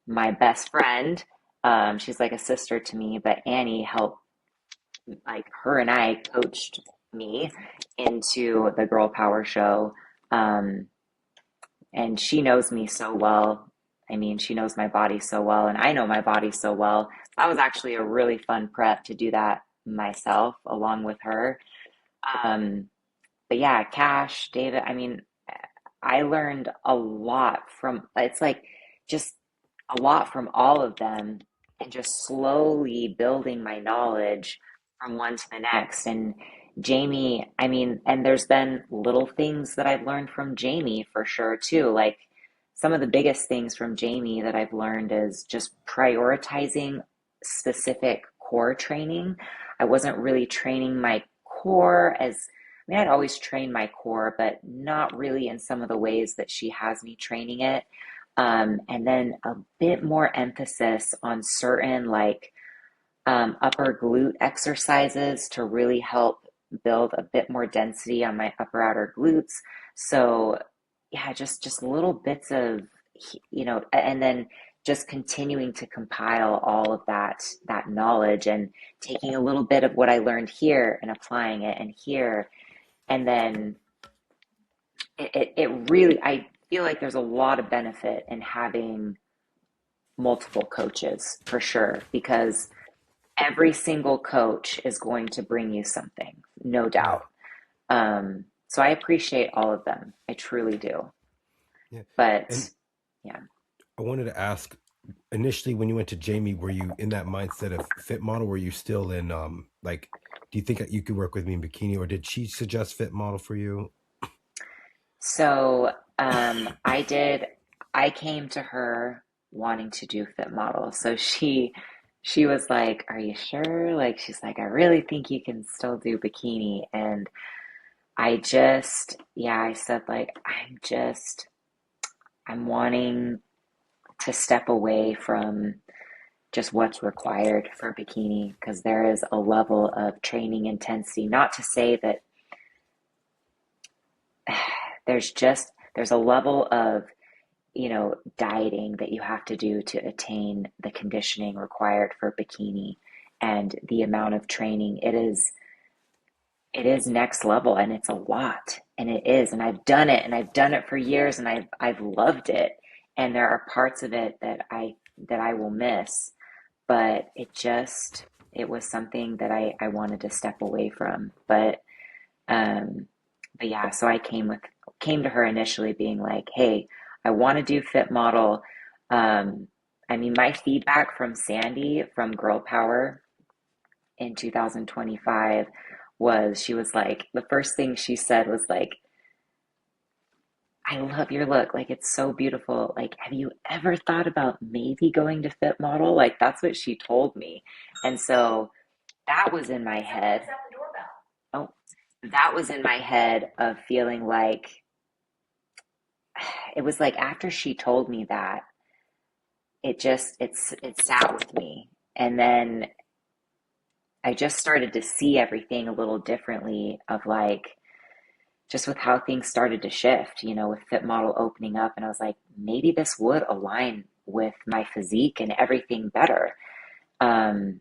my best friend. She's like a sister to me, but Annie helped, like her and I coached me into the Girl Power Show. Um, and she knows me so well. I mean, she knows my body so well, and I know my body so well. That was actually a really fun prep to do that myself along with her. Um, but yeah, Cash, David, I mean, I learned a lot from, it's like just a lot from all of them, and just slowly building my knowledge from one to the next. And Jamie, I mean, and there's been little things that I've learned from Jamie for sure too. Like some of the biggest things from Jamie that I've learned is just prioritizing specific core training. I wasn't really training my core as, I mean, I'd always train my core, but not really in some of the ways that she has me training it. And then a bit more emphasis on certain like upper glute exercises to really help build a bit more density on my upper outer glutes. So yeah, just little bits of, and then just continuing to compile all of that knowledge, and taking a little bit of what I learned here and applying it and here. And then it really, I feel like there's a lot of benefit in having multiple coaches for sure, because every single coach is going to bring you something, no Yeah, doubt. So I appreciate all of them. I truly do. yeah. And But yeah. I wanted to ask, initially when you went to Jamie, were you in that mindset of fit model? Were you still in like, do you think that you could work with me in bikini, or did she suggest fit model for you? So I came to her wanting to do fit model. So she was like, "Are you sure?" Like she's like, "I really think you can still do bikini." And yeah, I said like I'm wanting to step away from just what's required for bikini, because there is a level of training intensity. Not to say that there's a level of dieting that you have to do to attain the conditioning required for bikini, and the amount of training it is next level, and it's a lot, and it is, and I've done it for years, and I've loved it. And there are parts of it that I that I will miss, but it was something that I wanted to step away from. Um, but yeah, so came to her initially being like, hey, I want to do fit model. Um, I mean, my feedback from Sandy from Girl Power in 2025 was she was like, the first thing she said was like, I love your look. Like, it's so beautiful. Like, have you ever thought about maybe going to fit model? Like, that's what she told me. And so that was in my head. Oh, that was in my head of feeling like it was like after she told me that, it sat with me. And then I just started to see everything a little differently of like just with how things started to shift, with Fit Model opening up. And I was like, maybe this would align with my physique and everything better. Um,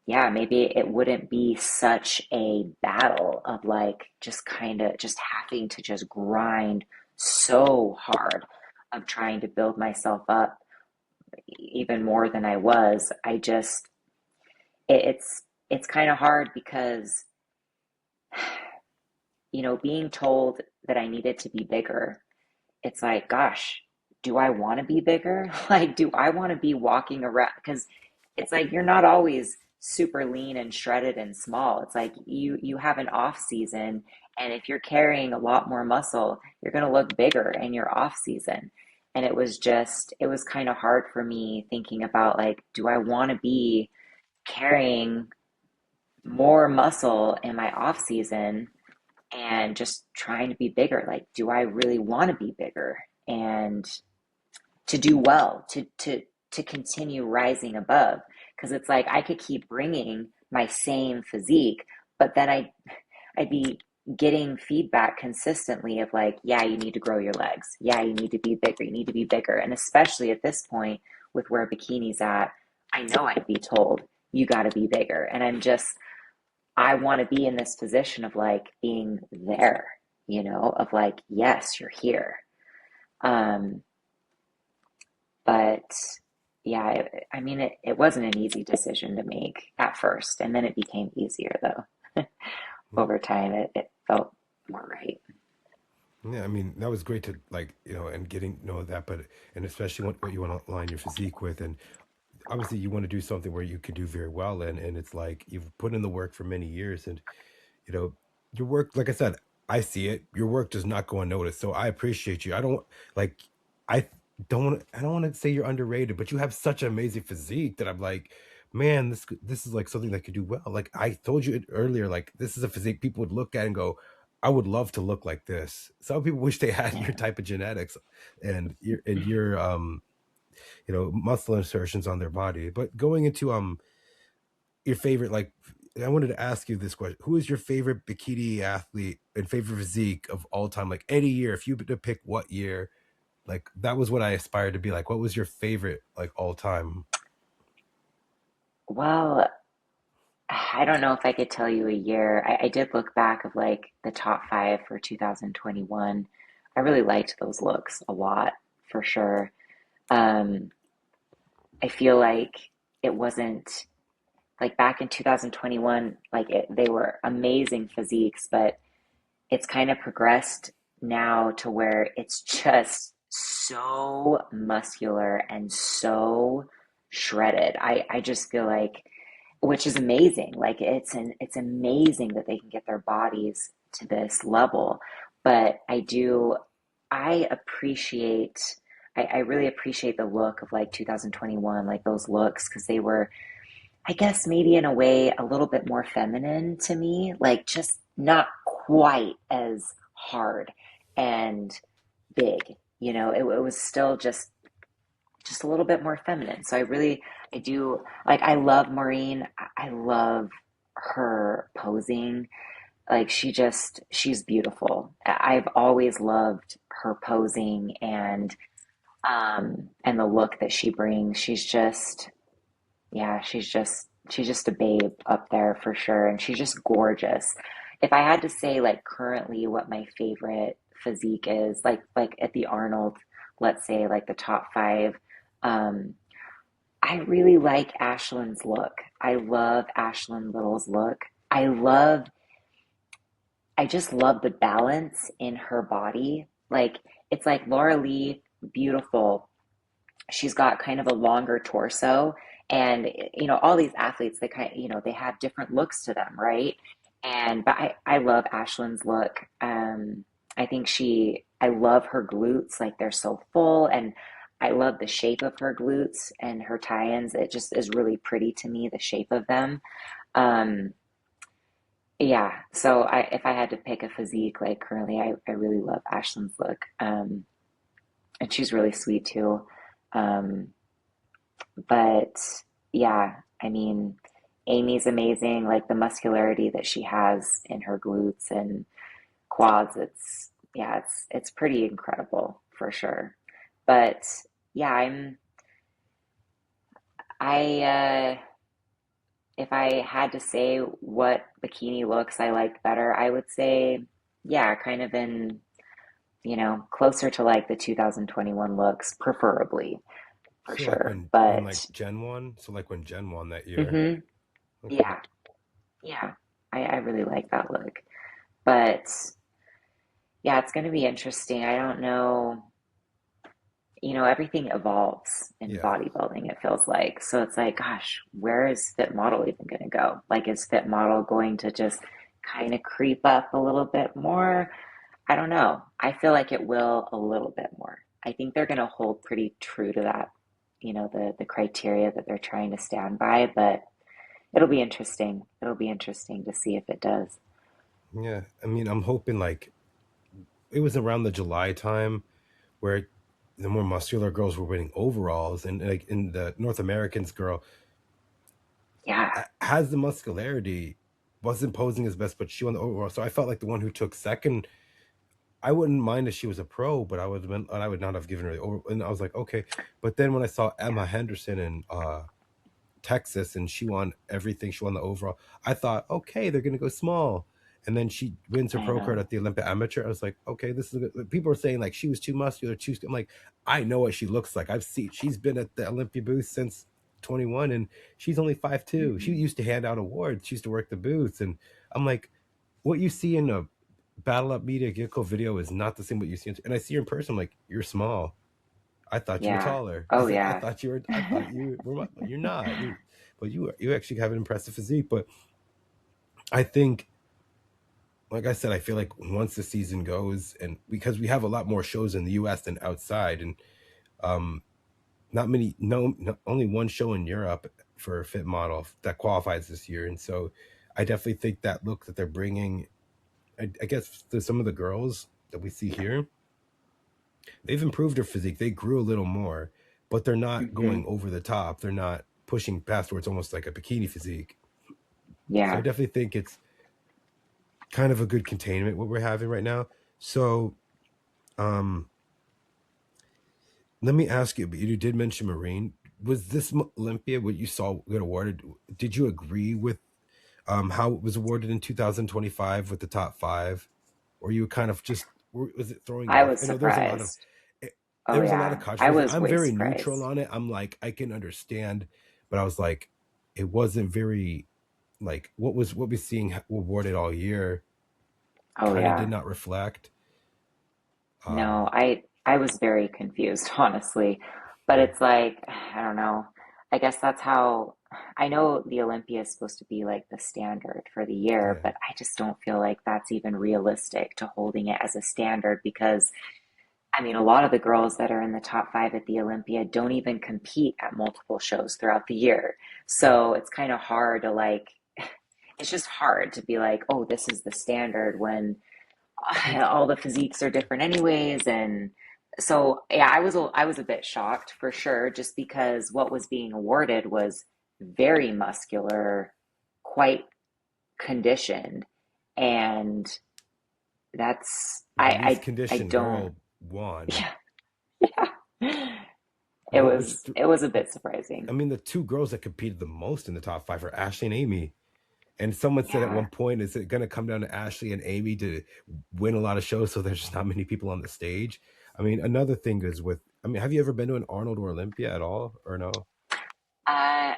yeah, maybe it wouldn't be such a battle of like just kind of just having to just grind so hard of trying to build myself up even more than I was. It's kind of hard because being told that I needed to be bigger, it's like, gosh, do I want to be bigger? Like, do I want to be walking around? Because it's like you're not always super lean and shredded and small. It's like you have an off season, and if you're carrying a lot more muscle, you're going to look bigger in your off season. And it was kind of hard for me thinking about like, do I want to be carrying more muscle in my off season and just trying to be bigger? Like, do I really want to be bigger and to do well, to continue rising above? Because it's like I could keep bringing my same physique, but then I'd be getting feedback consistently of like, yeah, you need to grow your legs. Yeah, you need to be bigger. You need to be bigger. And especially at this point with where Bikini's at, I know I'd be told you got to be bigger. And I want to be in this position of like being there, of like, yes, you're here. Um, but yeah, I mean, it wasn't an easy decision to make at first, and then it became easier though. Over time, it felt more right. Yeah, I mean that was great to like and getting to know that, but and especially what you want to align your physique with, and obviously you want to do something where you can do very well, and it's like you've put in the work for many years, and you know your work, like I said, I see it. Your work does not go unnoticed, so I appreciate you. I don't like I I don't want to say you're underrated, but you have such an amazing physique that I'm like, man, this is like something that could do well. Like I told you it earlier, like this is a physique people would look at and go, I would love to look like this. Some people wish they had your Yeah. type of genetics and your muscle insertions on their body. But going into your favorite, like, I wanted to ask you this question: who is your favorite bikini athlete and favorite physique of all time? Like any year, if you had to pick what year, like that was what I aspired to be like. What was your favorite like all time? Well, I don't know if I could tell you a year. I did look back of like the top five for 2021. I really liked those looks a lot for sure. Um, I feel like it wasn't like back in 2021, like they were amazing physiques, but it's kind of progressed now to where it's just so muscular and so shredded. I just feel like, which is amazing. Like it's amazing that they can get their bodies to this level. But I appreciate, I really appreciate the look of like 2021, like those looks, because they were, I guess maybe in a way a little bit more feminine to me, like just not quite as hard and big. It was still just a little bit more feminine. So I do like, I love Maureen. I love her posing. Like she's beautiful. I've always loved her posing and the look that she brings. Yeah, she's just a babe up there for sure, and she's just gorgeous. If I had to say like currently what my favorite physique is, like at the Arnold, let's say like the top five, Um, I really like Ashlyn's look. I love Ashlyn Little's look. I just love the balance in her body. Like it's like Laura Lee, beautiful. She's got kind of a longer torso, and all these athletes, they kind of, they have different looks to them, right? And but I love Ashlyn's look. I think I love her glutes, like they're so full, and I love the shape of her glutes and her tie-ins. It just is really pretty to me, the shape of them. Um, yeah, so if I had to pick a physique, like currently, I really love Ashlyn's look. And she's really sweet too. Um, but yeah, I mean, Amy's amazing, like the muscularity that she has in her glutes and quads. Yeah, it's pretty incredible for sure. But yeah, I if I had to say what bikini looks I liked better, I would say, yeah, kind of in, closer to like the 2021 looks, preferably, for So like sure. when like But Gen 1, so like when Gen 1 that year. hmm Okay. yeah, yeah, I really like that look. But yeah, it's going to be interesting. I don't know, everything evolves in Yeah. bodybuilding, it feels like. So it's like, gosh, where is Fit Model even going to go? Like, is Fit Model going to just kind of creep up a little bit more? I don't know. I feel like it will a little bit more. I think they're going to hold pretty true to that, the criteria that they're trying to stand by, but it'll be interesting. It'll be interesting to see if it does. Yeah. I mean, I'm hoping like it was around the July time where the more muscular girls were winning overalls, and like in the North Americans girl Yeah, has the muscularity, wasn't posing as best, but she won the overall. So I felt like the one who took second, I wouldn't mind if she was a pro, but I would not have given her the over. And I was like, okay. But then when I saw Emma yeah, Henderson in Texas and she won everything, she won the overall, I thought, okay, they're gonna go small. And then she wins her I pro card know. at the Olympic Amateur. I was like, okay, this is good. People are saying like she was too muscular, I'm like, I know what she looks like. I've seen, she's been at the Olympia booth since 21, and she's only 5'2". She Hmm. used to hand out awards. She used to work the booths, and I'm like, what you see in a Battle Up Media Gecko video is not the same what you see. And I see her in person. I'm like, you're small. I thought you were Yeah. taller. I Oh, said, yeah. I thought you were, you're not. But you actually have an impressive physique. But I think, like I said, I feel like once the season goes, and because we have a lot more shows in the U.S. than outside, and um, not many, only one show in Europe for a fit model that qualifies this year, and so I definitely think that look that they're bringing, I guess, to some of the girls that we see here, they've improved their physique. They grew a little more, but they're not Hmm. going over the top. They're not pushing past where it's almost like a bikini physique. So I Yeah. definitely think it's kind of a good containment what we're having right now. So um let me ask you, but you did mention Marine. Was this Olympia what you saw get awarded? Did you agree with how it was awarded in 2025 with the top five? Or you kind of just, was it throwing you I off? was I know there's a lot of surprised. it, Oh, there was a lot of yeah. I controversy. was I'm way very neutral surprised. on it. I'm like, I can understand, but I was like, it wasn't very, like what we're seeing awarded all year Oh, kind of did yeah. not reflect. No, Um, I was very confused, honestly. But yeah, it's like, I don't know. I guess that's how I know the Olympia is supposed to be like the standard for the year, yeah, but I just don't feel like that's even realistic to holding it as a standard because I mean, a lot of the girls that are in the top five at the Olympia don't even compete at multiple shows throughout the year. yeah. So it's kind of hard to like, it's just hard to be like, oh, this is the standard when It's, all the physiques are different anyways. And so, yeah, I was a bit shocked for sure, just because what was being awarded was very muscular, quite conditioned. And that's, the least I conditioned don't, girl won. yeah, yeah. It What was was it was a bit surprising. I mean, the two girls that competed the most in the top five are Ashley and Amy. And someone said at one Yeah. point, is it going to come down to Ashley and Amy to win a lot of shows so there's just not many people on the stage? I mean, another thing is with I mean, have you ever been to an Arnold or Olympia at all, or no? Uh,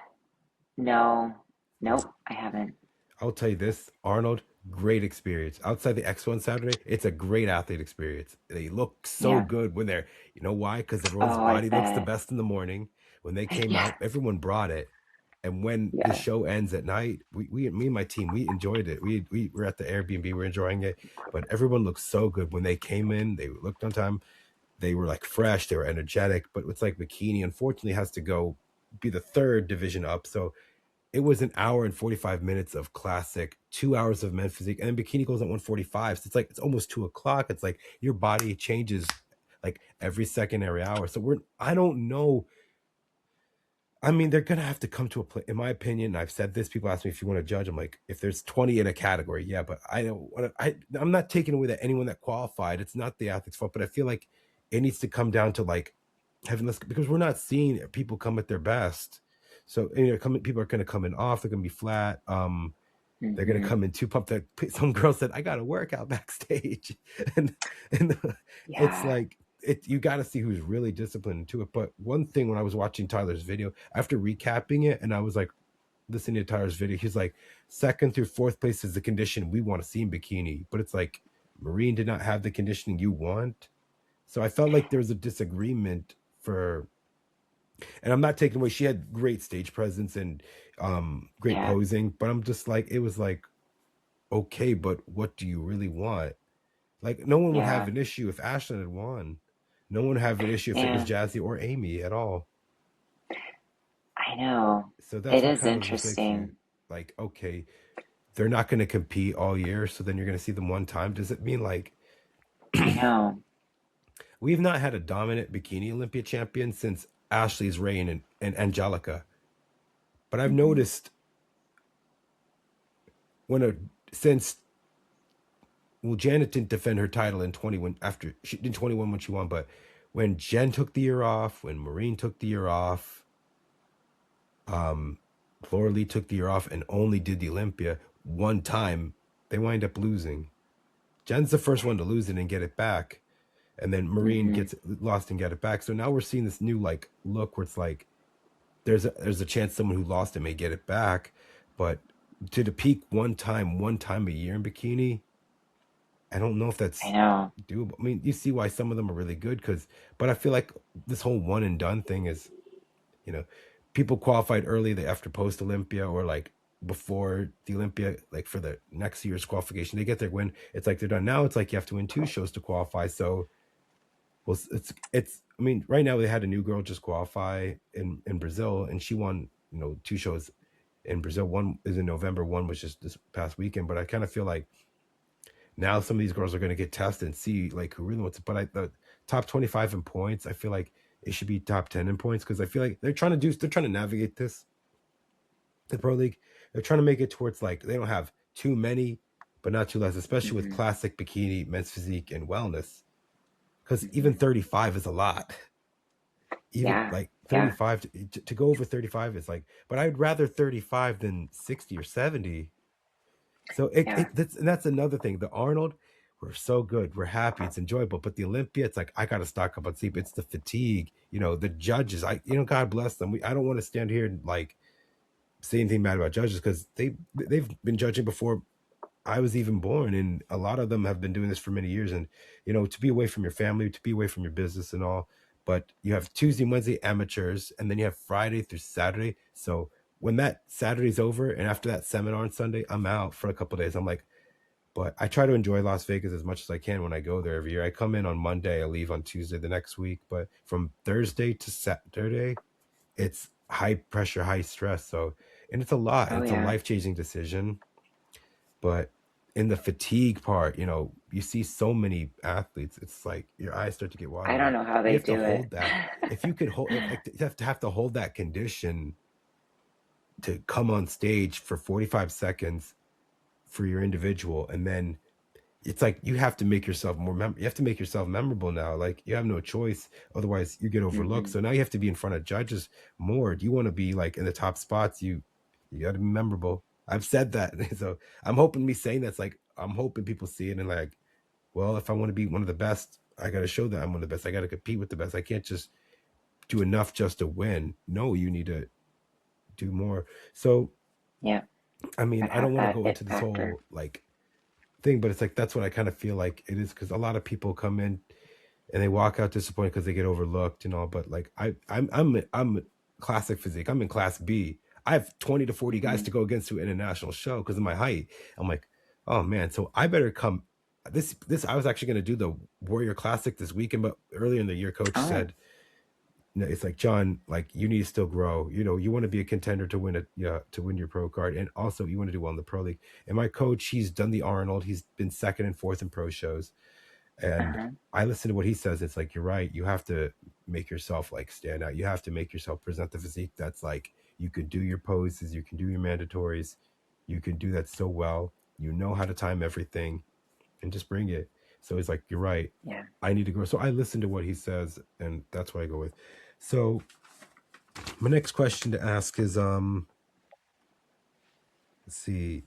no, nope, I haven't. I'll tell you this, Arnold, great experience. Outside the Expo on Saturday, it's a great athlete experience. They look so Yeah. good when they're, you know why? Because everyone's Oh, I body looks the bet. best in the morning. When they came Yeah. out, everyone brought it. And when the Yeah. show ends at night, me and my team, we enjoyed it. We were at the Airbnb, we were enjoying it. But everyone looked so good when they came in. They looked on time. They were like fresh. They were energetic. But it's like Bikini, unfortunately, has to go be the third division up. So it was an hour and 45 minutes of classic, 2 hours of men's physique, and then Bikini goes at 1:45. So it's like it's almost 2 o'clock. It's like your body changes like every second, every hour. So I don't know. I mean, they're gonna have to come to a place. In my opinion, I've said this. People ask me if you want to judge. I'm like, if there's 20 in a category, yeah, but I don't want to. I'm not taking away that anyone that qualified. It's not the athlete's fault, but I feel like it needs to come down to like having this because we're not seeing people come at their best. So people are gonna come in off. They're gonna be flat. They're gonna Hmm. come in too pumped. That some girl said, "I got to work out backstage," and it's Yeah. like you got to see who's really disciplined into it. But one thing when I was watching Tyler's video, after recapping it, and I was like listening to Tyler's video, he's like, second through fourth place is the condition we want to see in Bikini, but it's like Marine did not have the conditioning you want. So I felt like there was a disagreement for, and I'm not taking away. She had great stage presence and great Yeah. posing, but I'm just like, it was like, okay, but what do you really want? Like, no one would have Yeah. an issue if Ashlyn had won. No one would have an issue if it was Yeah. Jazzy or Amy at all. I know. So that's It what is kind of just makes you interesting. like, okay, they're not going to compete all year, so then you're going to see them one time. Does it mean like I know. we've not had a dominant bikini Olympia champion since Ashley's reign and Angelica? But I've Hmm. noticed when a since well, Janet didn't defend her title in 21 after she did 21 when she won, but when Jen took the year off, when Maureen took the year off, um, Laura Lee took the year off and only did the Olympia one time, they wind up losing. Jen's the first one to lose it and get it back, and then Maureen Hmm. gets lost and get it back. So now we're seeing this new like look where it's like there's a chance someone who lost it may get it back, but to the peak one time a year in bikini, I don't know if I that's know. doable. I mean, you see why some of them are really good but I feel like this whole one and done thing is, you know, people qualified early, they after post Olympia or like before the Olympia, like for the next year's qualification, they get their win. It's like they're done. Now it's like you have to win two shows to qualify. So, well, it's. I mean, right now they had a new girl just qualify in Brazil, and she won, two shows in Brazil. One is in November. One was just this past weekend. But I kind of feel like now some of these girls are going to get tested and see like who really wants it. But the top 25 in points, I feel like it should be top 10 in points because I feel like they're trying to navigate this, the pro league. They're trying to make it towards like they don't have too many, but not too less, especially with Hmm. classic bikini, men's physique, and wellness. Because even Hmm. 35 is a lot. Even Yeah. like Yeah. 35 to go over 35 is like, but I'd rather 35 than 60 or 70. So Yeah. that's another thing. The Arnold, we're so good. We're happy. It's enjoyable. But the Olympia, it's like I got to stock up on sleep. It's the fatigue. The judges. God bless them. I don't want to stand here and like say anything bad about judges because they've been judging before I was even born, and a lot of them have been doing this for many years. And to be away from your family, to be away from your business and all. But you have Tuesday, Wednesday amateurs, and then you have Friday through Saturday. So when that Saturday's over, and after that seminar on Sunday, I'm out for a couple of days. I'm like, but I try to enjoy Las Vegas as much as I can when I go there every year. I come in on Monday, I leave on Tuesday the next week. But from Thursday to Saturday, it's high pressure, high stress. So, and it's a lot, and Oh it's a yeah. life changing decision. But in the fatigue part, you see so many athletes. It's like your eyes start to get I don't watery. know how You they have to do it. hold that. If you could hold, like, you have to hold that condition to come on stage for 45 seconds for your individual, and then it's like you have to make yourself you have to make yourself memorable now. Like you have no choice, otherwise you get overlooked. Hmm. So now you have to be in front of judges more. Do you want to be like in the top spots? You got to be memorable. I've said that. So I'm hoping me saying that's like I'm hoping people see it and like, well, if I want to be one of the best, I got to show that I'm one of the best. I got to compete with the best. I can't just do enough just to win. No, you need to do more. So, Yeah. I mean, Gotta I don't have want to that go it into this factor. whole like thing, but it's like that's what I kind of feel like it is, because a lot of people come in and they walk out disappointed because they get overlooked and all. But like I'm classic physique. I'm in class B. I have 20 to 40 guys Mm. to go against to an international show because of my height. I'm like, oh man, so I better come. This I was actually going to do the Warrior Classic this weekend, but earlier in the year, coach Oh, said, no, it's like, John, like you need to still grow. You know, you want to be a contender to win it, yeah, to win your pro card, and also you want to do well in the pro league. And my coach, he's done the Arnold. He's been second and fourth in pro shows, and uh-huh. I listen to what he says. It's like, you're right. You have to make yourself like stand out. You have to make yourself present the physique that's like you can do your poses, you can do your mandatories, you can do that so well. You know how to time everything, and just bring it. So he's like, you're right. Yeah. I need to grow. So I listen to what he says, and that's what I go with. So my next question to ask is, let's see,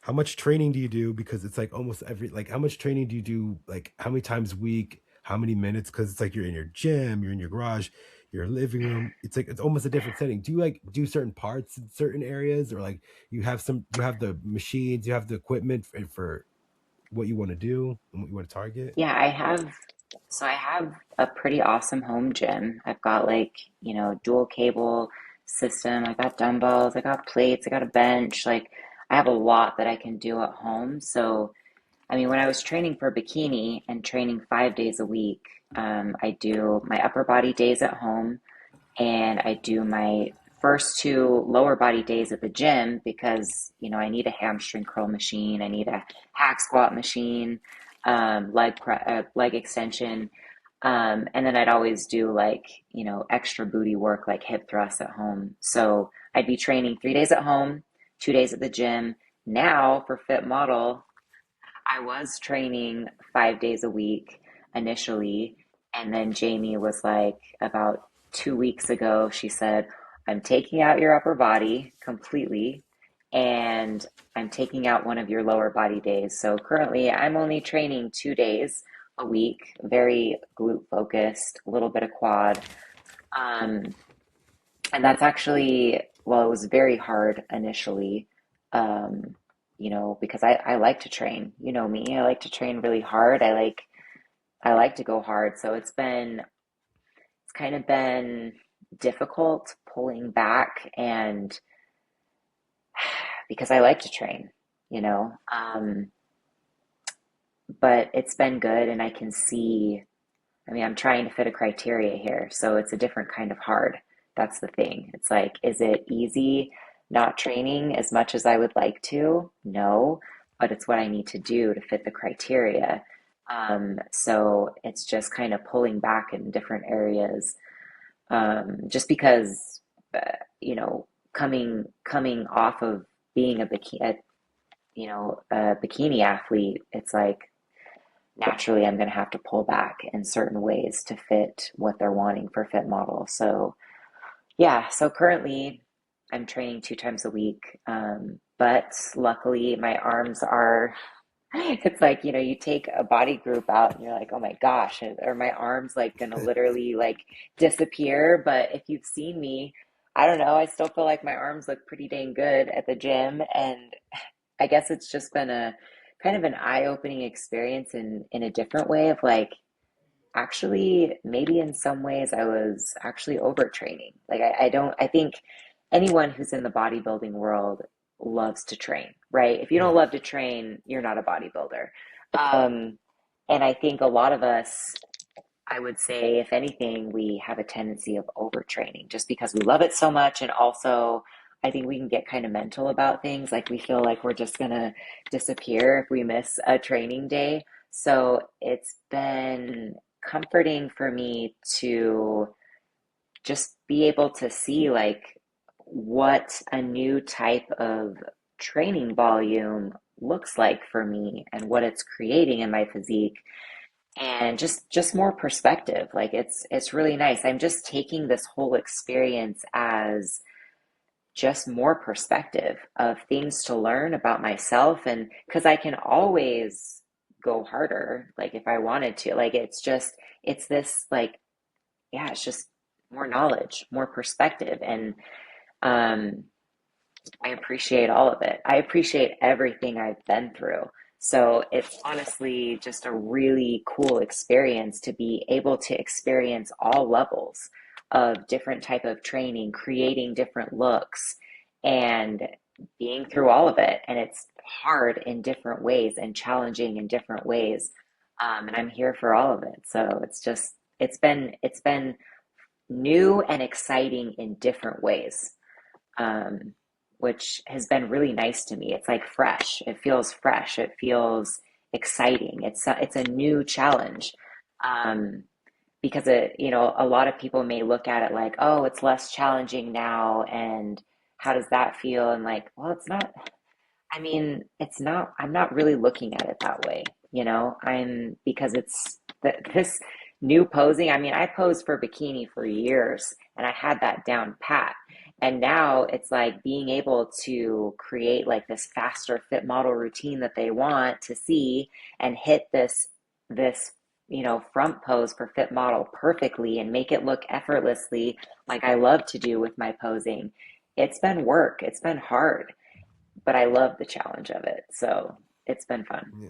how much training do you do? Because it's like almost every, like, how much training do you do? Like, how many times a week? How many minutes? Because it's like you're in your gym, you're in your garage, your living room. It's like it's almost a different setting. Do you like do certain parts in certain areas, or like you have the machines, you have the equipment for what you want to do and what you want to target? Yeah, I have a pretty awesome home gym. I've got like, dual cable system. I got dumbbells, I got plates, I got a bench. Like I have a lot that I can do at home. So, I mean, when I was training for Bikini and training 5 days a week, I do my upper body days at home and I do my first two lower body days at the gym because, I need a hamstring curl machine, I need a hack squat machine, leg extension, and then I'd always do like, extra booty work like hip thrusts at home. So I'd be training 3 days at home, 2 days at the gym. Now for Fit Model, I was training 5 days a week initially, and then Jamie was like, about 2 weeks ago, she said, I'm taking out your upper body completely, and I'm taking out one of your lower body days. So currently, I'm only training 2 days a week, very glute focused, a little bit of quad. Um, and that's actually, well, it was very hard initially, um, because I like to train. You know me, I like to train really hard. I like to go hard. So it's kind of been difficult pulling back and because I like to train, you know. But it's been good and I can see, I mean, I'm trying to fit a criteria here, so it's a different kind of hard. That's the thing. It's like, is it easy not training as much as I would like to? No, but it's what I need to do to fit the criteria. So it's just kind of pulling back in different areas, just because, coming off of being a bikini athlete, it's like naturally I'm going to have to pull back in certain ways to fit what they're wanting for Fit Model. So, yeah, so currently I'm training 2 times a week. But luckily my arms are, it's like, you take a body group out and you're like, oh my gosh, are my arms like going to literally like disappear? But if you've seen me, I don't know, I still feel like my arms look pretty dang good at the gym. And I guess it's just been a kind of an eye-opening experience in a different way of like actually maybe in some ways I was actually overtraining. Like I think anyone who's in the bodybuilding world loves to train, right? If you don't Right. love to train, you're not a bodybuilder. Um, and I think a lot of us, I would say, if anything, we have a tendency of overtraining just because we love it so much. And also, I think we can get kind of mental about things. Like we feel like we're just going to disappear if we miss a training day. So it's been comforting for me to just be able to see like what a new type of training volume looks like for me and what it's creating in my physique and just more perspective. Like it's really nice. I'm just taking this whole experience as just more perspective of things to learn about myself, and because I can always go harder, like if I wanted to. Like it's this like, yeah, it's just more knowledge, more perspective. And um, I appreciate all of it. I appreciate everything I've been through. So it's honestly just a really cool experience to be able to experience all levels of different type of training, creating different looks, and being through all of it. And it's hard in different ways and challenging in different ways. And I'm here for all of it. So it's been new and exciting in different ways, um, which has been really nice to me. It's like fresh. It feels fresh. It feels exciting. It's a new challenge, um, because a lot of people may look at it like, oh, it's less challenging now, and how does that feel? And like, well, it's not. I mean, it's not, I'm not really looking at it that way, because this new posing. I mean, I posed for Bikini for years and I had that down pat. And now it's like being able to create like this faster fit model routine that they want to see and hit this, front pose for fit model perfectly and make it look effortlessly like I love to do with my posing. It's been work. It's been hard, but I love the challenge of it. So it's been fun. Yeah.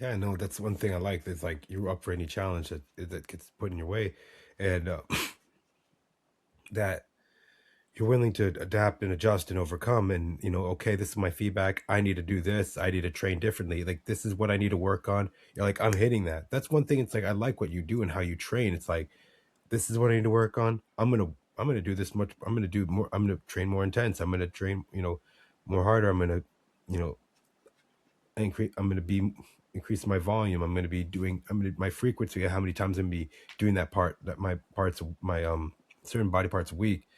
Yeah, no, that's one thing I like. It's like you're up for any challenge that gets put in your way, and that you're willing to adapt and adjust and overcome. And okay, this is my feedback. I need to do this. I need to train differently. Like this is what I need to work on. You're like, I'm hitting that. That's one thing. It's like I like what you do and how you train. It's like this is what I need to work on. I'm gonna do this much. I'm gonna do more. I'm gonna train more intense. I'm gonna train more harder. I'm gonna you know increase. I'm gonna be increase my volume. I'm gonna be doing. I'm gonna my frequency. How many times I'm gonna be doing that my parts my certain body parts a week.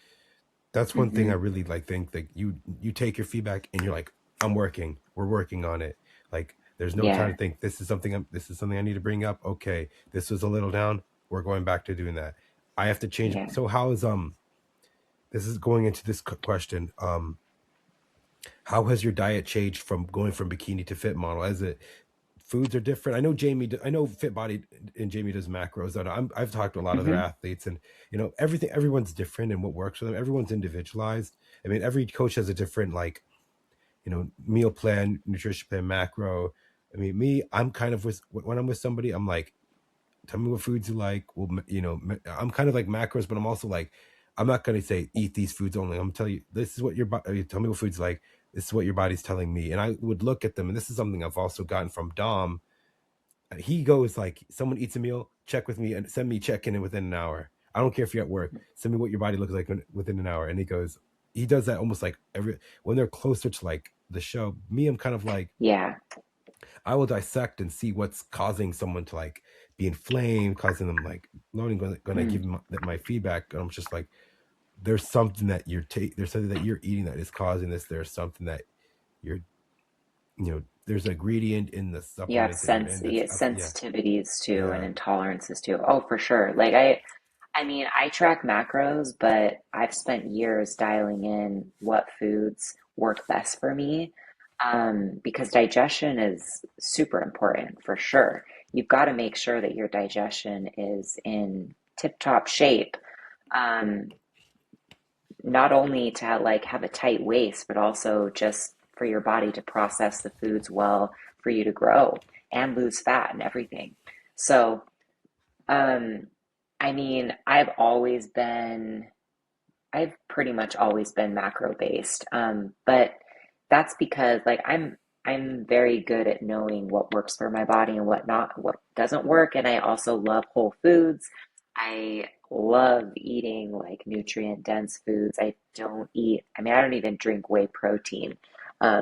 That's one thing I Hmm. really like. Think that you take your feedback and you're like, we're working on it. Like there's no time Yeah. to think this is something I need to bring up. Okay, this was a little down. We're going back to doing that. I have to change. Yeah. So how is this is going into this question. How has your diet changed from going from bikini to fit model? As it foods are different. I know I know Fit Body and Jamie does macros. I've talked to a lot of their Hmm. athletes, and everyone's different and what works for them. Everyone's individualized. I mean, every coach has a different like meal plan, nutrition plan, macro. I mean, I'm kind of when I'm with somebody, I'm like, tell me what foods you like. Well, I'm kind of like macros, but I'm also like, I'm not going to say eat these foods only. I'm telling you, this is what your body. Tell me what foods you like. This is what your body's telling me, and I would look at them, and this is something I've also gotten from Dom. He goes like, someone eats a meal, check with me and send me check in within an hour. I don't care if you're at work. Send me what your body looks like within an hour. And he does that almost like every when they're closer to like the show. Me, I'm kind of like Yeah. I will dissect and see what's causing someone to like be inflamed, causing them like loading. When I give Mm. them my feedback, I'm just like, there's something that there's something that you're eating that is causing this. There's something that you're there's an ingredient in the You have supplement that you're in that's yeah. sensitivities too Yeah. and intolerances too. Oh, for sure. Like I mean, I track macros, but I've spent years dialing in what foods work best for me. Because digestion is super important for sure. You've got to make sure that your digestion is in tip-top shape. Um, Not only to like have a tight waist, but also just for your body to process the foods well, for you to grow and lose fat and everything. So, um, I mean, I've pretty much always been macro based. But that's because like I'm very good at knowing what works for my body and what doesn't work. And I also love whole foods. I love eating like nutrient dense foods. I don't even drink whey protein,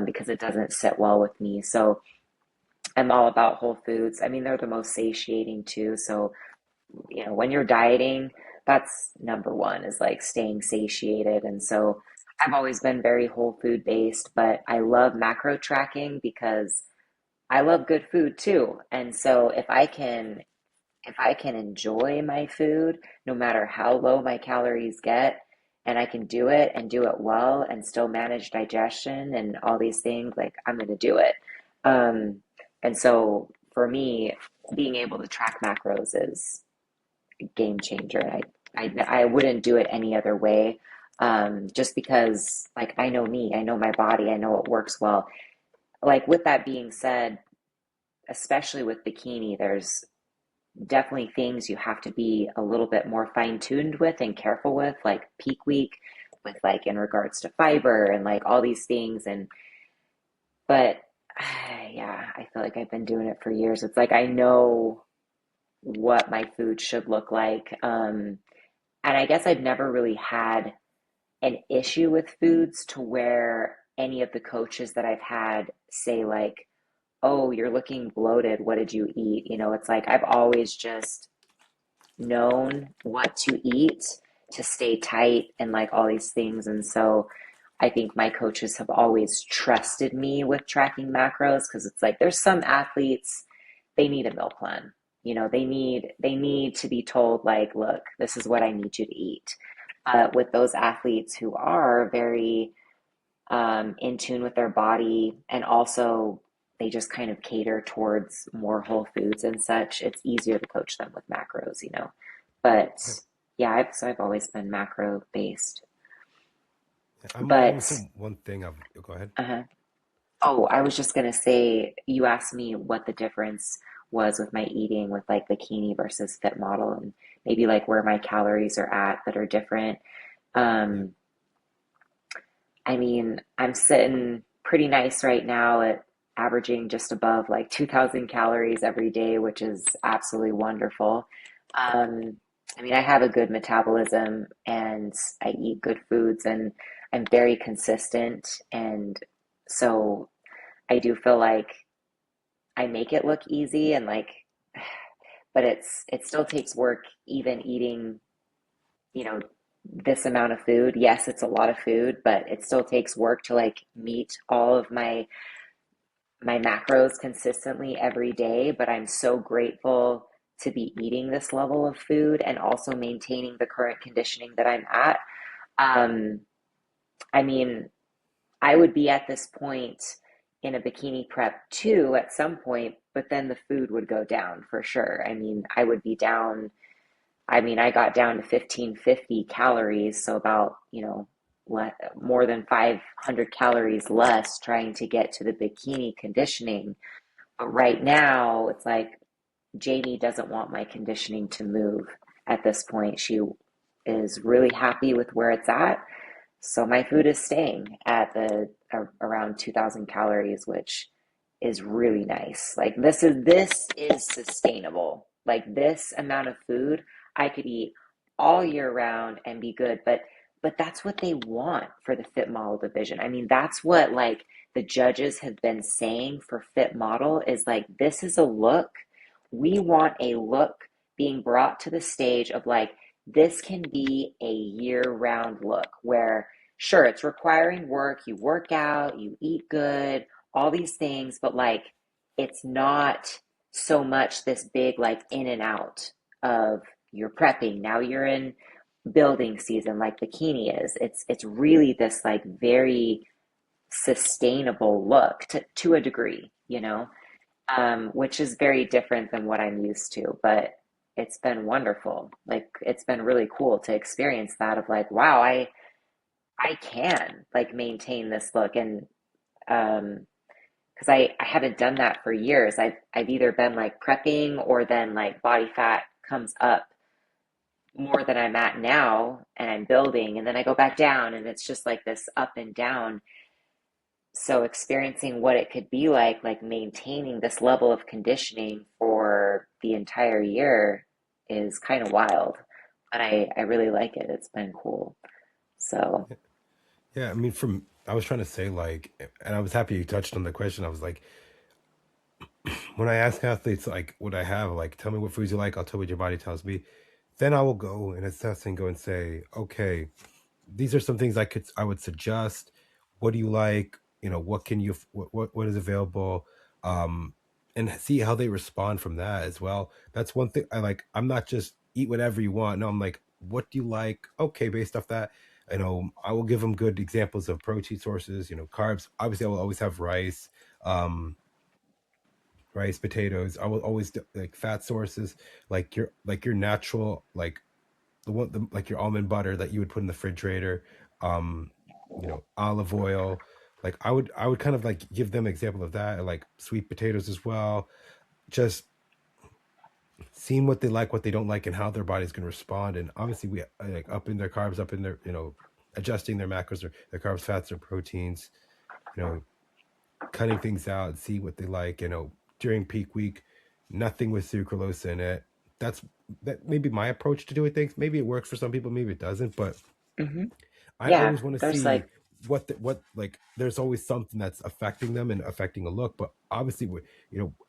because it doesn't sit well with me. So I'm all about whole foods. I mean, they're the most satiating too. So when you're dieting, that's number one is like staying satiated. And so I've always been very whole food based, but I love macro tracking because I love good food too. And so if I can enjoy my food, no matter how low my calories get, and I can do it and do it well and still manage digestion and all these things, like I'm going to do it. Um, and so for me, being able to track macros is a game changer. I wouldn't do it any other way. Just because, like, I know me, I know my body, I know it works well. Like, with that being said, especially with bikini, there's definitely things you have to be a little bit more fine-tuned with and careful with, like peak week, with like in regards to fiber and like all these things. And but yeah, I feel like I've been doing it for years. It's like I know what my food should look like. And I guess I've never really had an issue with foods to where any of the coaches that I've had say like, "Oh, you're looking bloated. What did you eat?" You know, it's like I've always just known what to eat to stay tight and like all these things. And so I think my coaches have always trusted me with tracking macros because it's like there's some athletes, they need a meal plan. You know, they need to be told like, look, this is what I need you to eat. With those athletes who are very in tune with their body and also they just kind of cater towards more whole foods and such, it's easier to coach them with macros, you know. But Yeah. yeah, I've always been macro based. I would But say one thing. Go ahead. uh, oh, I was just gonna say, you asked me what the difference was with my eating with like bikini versus fit model, and maybe like where my calories are at that are different. Yeah. Um, I mean, I'm sitting pretty nice right now at averaging just above like 2,000 calories every day, which is absolutely wonderful. Um, I mean, I have a good metabolism and I eat good foods and I'm very consistent. And so I do feel like I make it look easy and like, but it still takes work even eating, you know, this amount of food. Yes, it's a lot of food, but it still takes work to like meet all of my macros consistently every day, but I'm so grateful to be eating this level of food and also maintaining the current conditioning that I'm at. Um, I mean, I would be at this point in a bikini prep too at some point, but then the food would go down for sure. I mean, I would be down. I mean, I got down to 1550 calories, so about, you know, more than 500 calories less trying to get to the bikini conditioning. But right now, it's like Jamie doesn't want my conditioning to move at this point. She is really happy with where it's at. So my food is staying at the around 2000 calories, which is really nice. Like this is sustainable. Like this amount of food I could eat all year round and be good, but that's what they want for the fit model division. I mean, that's what like the judges have been saying for fit model is like this is a look. We want a look being brought to the stage of like this can be a year-round look where sure it's requiring work, you work out, you eat good, all these things, but like it's not so much this big like in and out of your prepping. Now you're in building season like bikini is. It's really this like very sustainable look to a degree, you know, which is very different than what I'm used to, but it's been wonderful. Like it's been really cool to experience that of like, wow, I can like maintain this look and because I haven't done that for years. I've either been like prepping or then like body fat comes up more than I'm at now and I'm building and then I go back down and it's just like this up and down. So experiencing what it could be like maintaining this level of conditioning for the entire year is kind of wild. But I really like it. It's been cool. So, Yeah. I mean, from I was trying to say like, and I was happy you touched on the question. I was like, when I ask athletes like what I have, like tell me what foods you like, I'll tell you what your body tells me. Then I will go and assess and go and say, okay, these are some things I would suggest. What do you like? You know, what can you what is available? Um, and see how they respond from that as well. That's one thing I like. I'm not just eat whatever you want. No, I'm like, what do you like? Okay, based off that, you know, I will give them good examples of protein sources. You know, carbs. Obviously, I will always have rice. Um, rice, potatoes. I will always do, like fat sources, like your natural, like like your almond butter that you would put in the refrigerator, um, olive oil. Like I would kind of like give them example of that, and like sweet potatoes as well. Just seeing what they like, what they don't like, and how their body's going to respond. And obviously, we like up in their carbs, up in their adjusting their macros, their carbs, fats, their proteins. You know, cutting things out, see what they like. During peak week, nothing with sucralose in it. That's that may be my approach to doing things. Maybe it works for some people, maybe it doesn't. But Hmm. I Yeah, always want to there's see like, what like. There's always something that's affecting them and affecting a look. But obviously,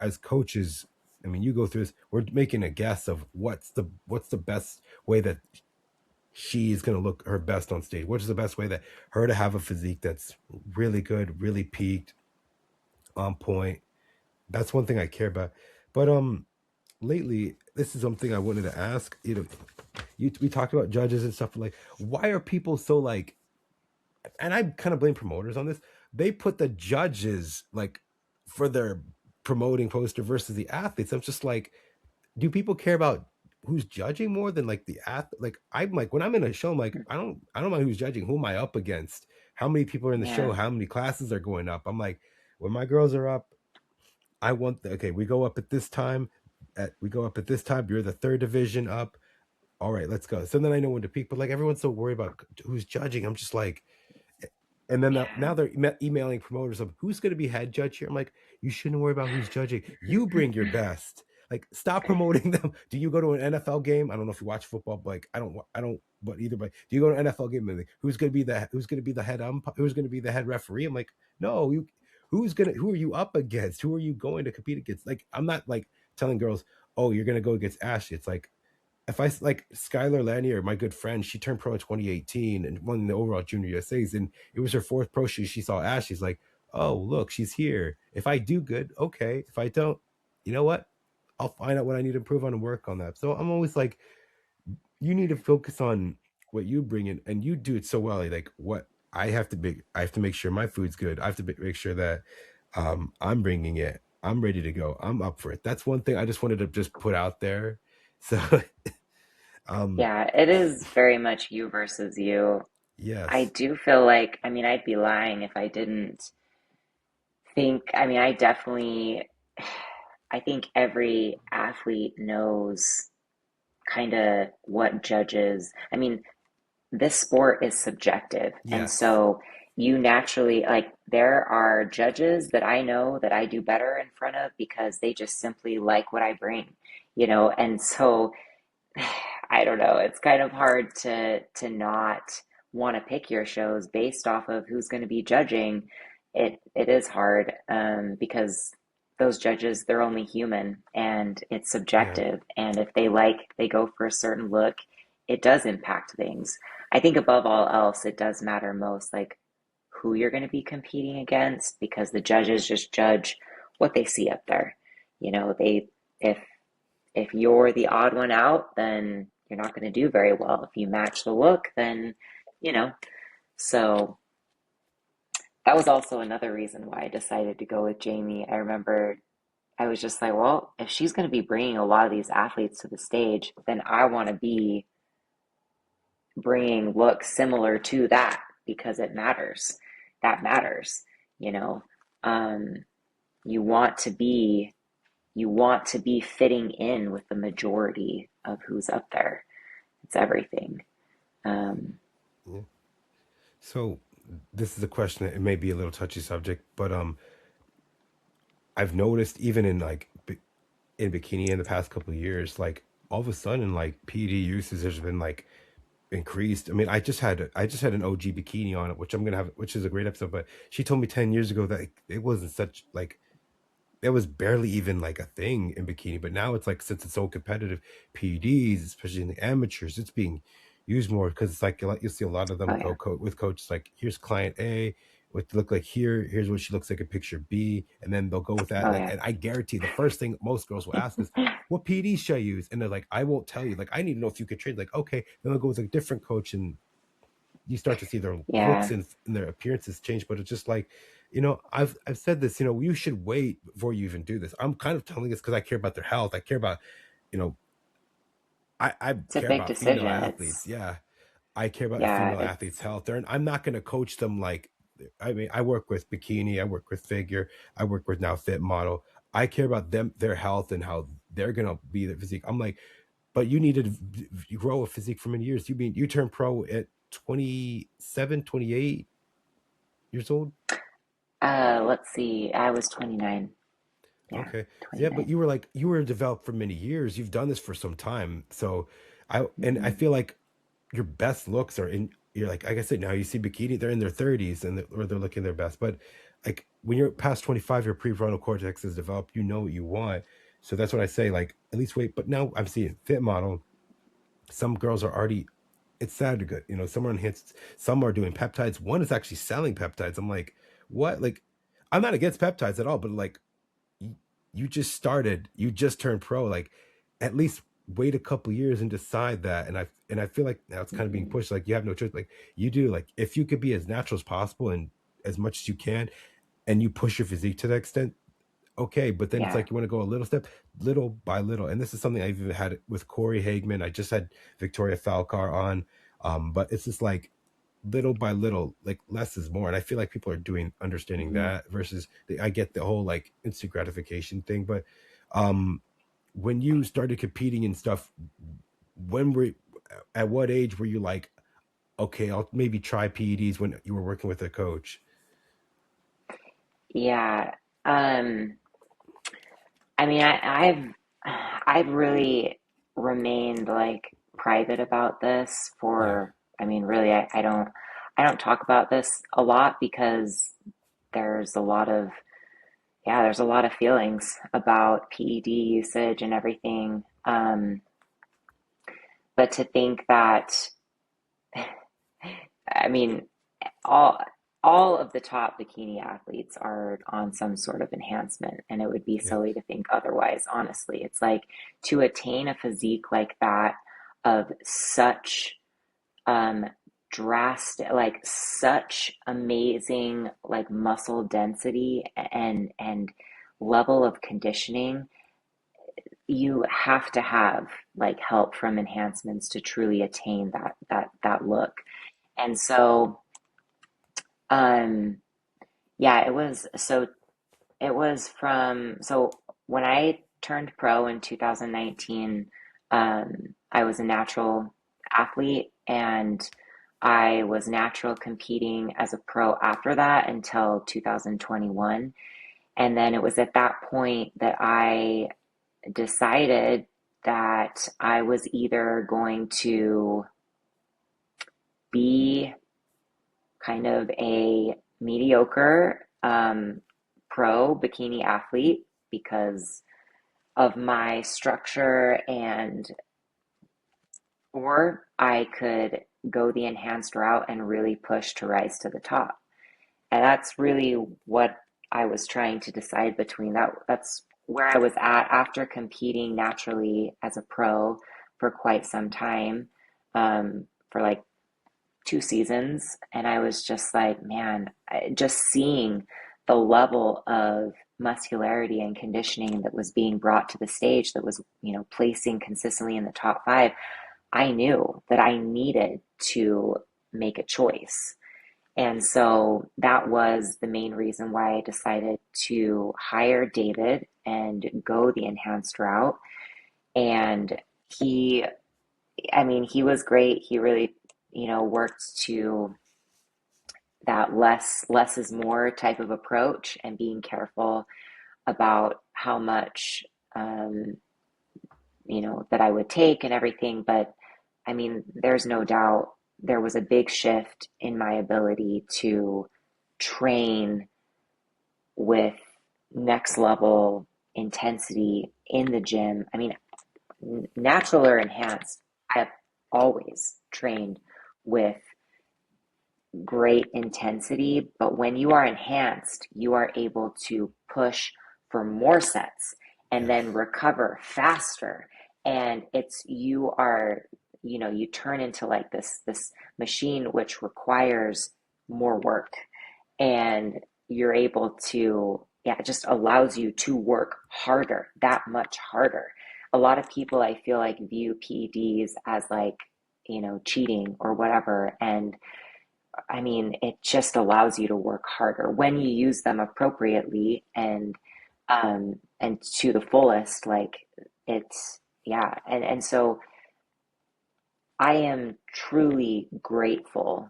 as coaches, I mean, you go through this. We're making a guess of what's the best way that she is going to look her best on stage. What is the best way that her to have a physique that's really good, really peaked, on point. That's one thing I care about. But lately, this is something I wanted to ask. We talked about judges and stuff. Like, why are people so like? And I kind of blame promoters on this. They put the judges like for their promoting poster versus the athletes. I'm just like, do people care about who's judging more than like the athlete? Like, I'm like, when I'm in a show, I'm like, I don't mind who's judging. Who am I up against? How many people are in the show? yeah, How many classes are going up? I'm like, when my girls are up, I want okay, we go up at this time. We go up at this time. You're the third division up. All right, let's go. So then I know when to peak. But like everyone's so worried about who's judging. I'm just like, and then yeah. now they're emailing promoters of who's going to be head judge here. I'm like, you shouldn't worry about who's judging. You bring your best. Like, stop promoting them. Do you go to an NFL game? I don't know if you watch football, but like, I don't. But either way, do you go to an NFL game? And like, who's going to be the head umpire? Who's going to be the head referee? I'm like, no. Who are you up against? Who are you going to compete against? Like, I'm not like telling girls, oh, you're going to go against Ashley. It's like, if I like Skylar Lanier, my good friend, she turned pro in 2018 and won the overall junior USA's, and it was her fourth pro shoot. She saw Ash. She's like, "Oh, look, she's here. If I do good, okay. If I don't, you know what? I'll find out what I need to improve on and work on that." So I'm always like, you need to focus on what you bring in, and you do it so well. Like what I have to make sure my food's good. I have to make sure that I'm bringing it. I'm ready to go. I'm up for it. That's one thing I just wanted to just put out there. So, um, Yeah, it is very much you versus you. I yes. do feel like, I mean, I'd be lying if I didn't think, I mean, I definitely, I think every athlete knows kind of what judges, I mean, this sport is subjective. And Yes. so you naturally, like, there are judges that I know that I do better in front of because they just simply like what I bring, And so I don't know, it's kind of hard to not want to pick your shows based off of who's going to be judging. It is hard because those judges, they're only human and it's Yeah. subjective. And if they go for a certain look, it does impact things. I think above all else, it does matter most like who you're going to be competing against because the judges just judge what they see up there. They if you're the odd one out, then you're not going to do very well. If you match the look, then you know. So that was also another reason why I decided to go with Jamie. I remember I was just like, well, if she's going to be bringing a lot of these athletes to the stage, then I want to be bringing looks similar to that because it matters. That matters, you know. Um, you want to be fitting in with the majority of who's up there. It's everything. Um, Yeah. So this is a question that it may be a little touchy subject, but I've noticed even in like in bikini in the past couple of years, like all of a sudden like PD usage has been like increased. I mean, I just had an OG bikini on it, which I'm gonna have, which is a great episode. But she told me 10 years ago that it wasn't such like it was barely even like a thing in bikini, but now it's like since it's so competitive, PEDs, especially in the amateurs, it's being used more because it's like you see a lot of them oh go yeah, with coaches like here's client A, what to look like here, here's what she looks like in picture B, and then they'll go with that. oh Like, yeah. and I guarantee the first thing most girls will ask is, "What PEDs should I use?" And they're like, "I won't tell you. Like, I need to know if you could train." Like, okay, then they'll go with a different coach, and you start to see their looks Yeah, and their appearances change. But it's just like I've said this, you should wait before you even do this. I'm kind of telling this because I care about their health. I care about, you know, I It's a care big about female decision. athletes. Yeah. I care about a Yeah, female athlete's health. I'm not going to coach them like, I mean, I work with Bikini, I work with Figure, I work with now Fit Model. I care about them, their health, and how they're going to be their physique. I'm like, but you need to grow a physique for many years. You mean you turned pro at 27, 28 years old? let's see. I was 29. Yeah, Okay. Yeah, but 29. you were developed for many years. You've done this for some time. So I feel like your best looks are in you're like I said, now you see Bikini, they're in their 30s or they're looking their best. But like when you're past 25, your prefrontal cortex is developed, you know what you want. So that's what I say, like at least wait. But now I'm seeing Fit Model, some girls are already, it's sad to good. Some are on hits, some are doing peptides. One is actually selling peptides. I'm like, what? Like, I'm not against peptides at all, but like you just started, you just turned pro, like at least wait a couple years and decide that. And I feel like now it's kind of being Hmm. pushed, like you have no choice. Like you do, like if you could be as natural as possible and as much as you can, and you push your physique to that extent, okay. But then it's Yeah. like you want to go a little step, little by little. And this is something I've even had with Corey Hageman. I just had Victoria Falcar on. But it's just like little by little, like less is more. And I feel like people are understanding Hmm. that versus I get the whole like instant gratification thing. But um when you started competing and stuff, when were at what age were you like, okay, I'll maybe try PEDs when you were working with a coach? Yeah. Um, I mean, I've really remained like private about this Yeah. for, I mean, really, I don't talk about this a lot because there's a lot of, yeah, there's a lot of feelings about PED usage and everything. But to think that, I mean, all all of the top bikini athletes are on some sort of enhancement, and it would be Yeah. silly to think otherwise, honestly. It's like to attain a physique like that of such um drastic, like such amazing like muscle density and level of conditioning, you have to have like help from enhancements to truly attain that look. And so um yeah, it was from, so when I turned pro in 2019, I was a natural athlete, and I was natural competing as a pro after that until 2021. And then it was at that point that I decided that I was either going to be kind of a mediocre pro bikini athlete because of my structure, and or I could go the enhanced route and really push to rise to the top. And that's really what I was trying to decide between. That's where I was at after competing naturally as a pro for quite some time, for like 2 seasons. And I was just like, man, just seeing the level of muscularity and conditioning that was being brought to the stage, that was, placing consistently in the top five, I knew that I needed to make a choice. And so that was the main reason why I decided to hire David and go the enhanced route. And he, I mean, he was great. He really, worked to that less is more type of approach, and being careful about how much, um, that I would take and everything. But I mean, there's no doubt there was a big shift in my ability to train with next level intensity in the gym. I mean, natural or enhanced, I have always trained with great intensity, but when you are enhanced, you are able to push for more sets and then Yes. recover faster. And you are, you turn into like this machine which requires more work. And you're able to, yeah, it just allows you to work harder, that much harder. A lot of people, I feel like, view PEDs as like, cheating or whatever. And I mean, it just allows you to work harder when you use them appropriately and to the fullest. Like it's yeah, and so I am truly grateful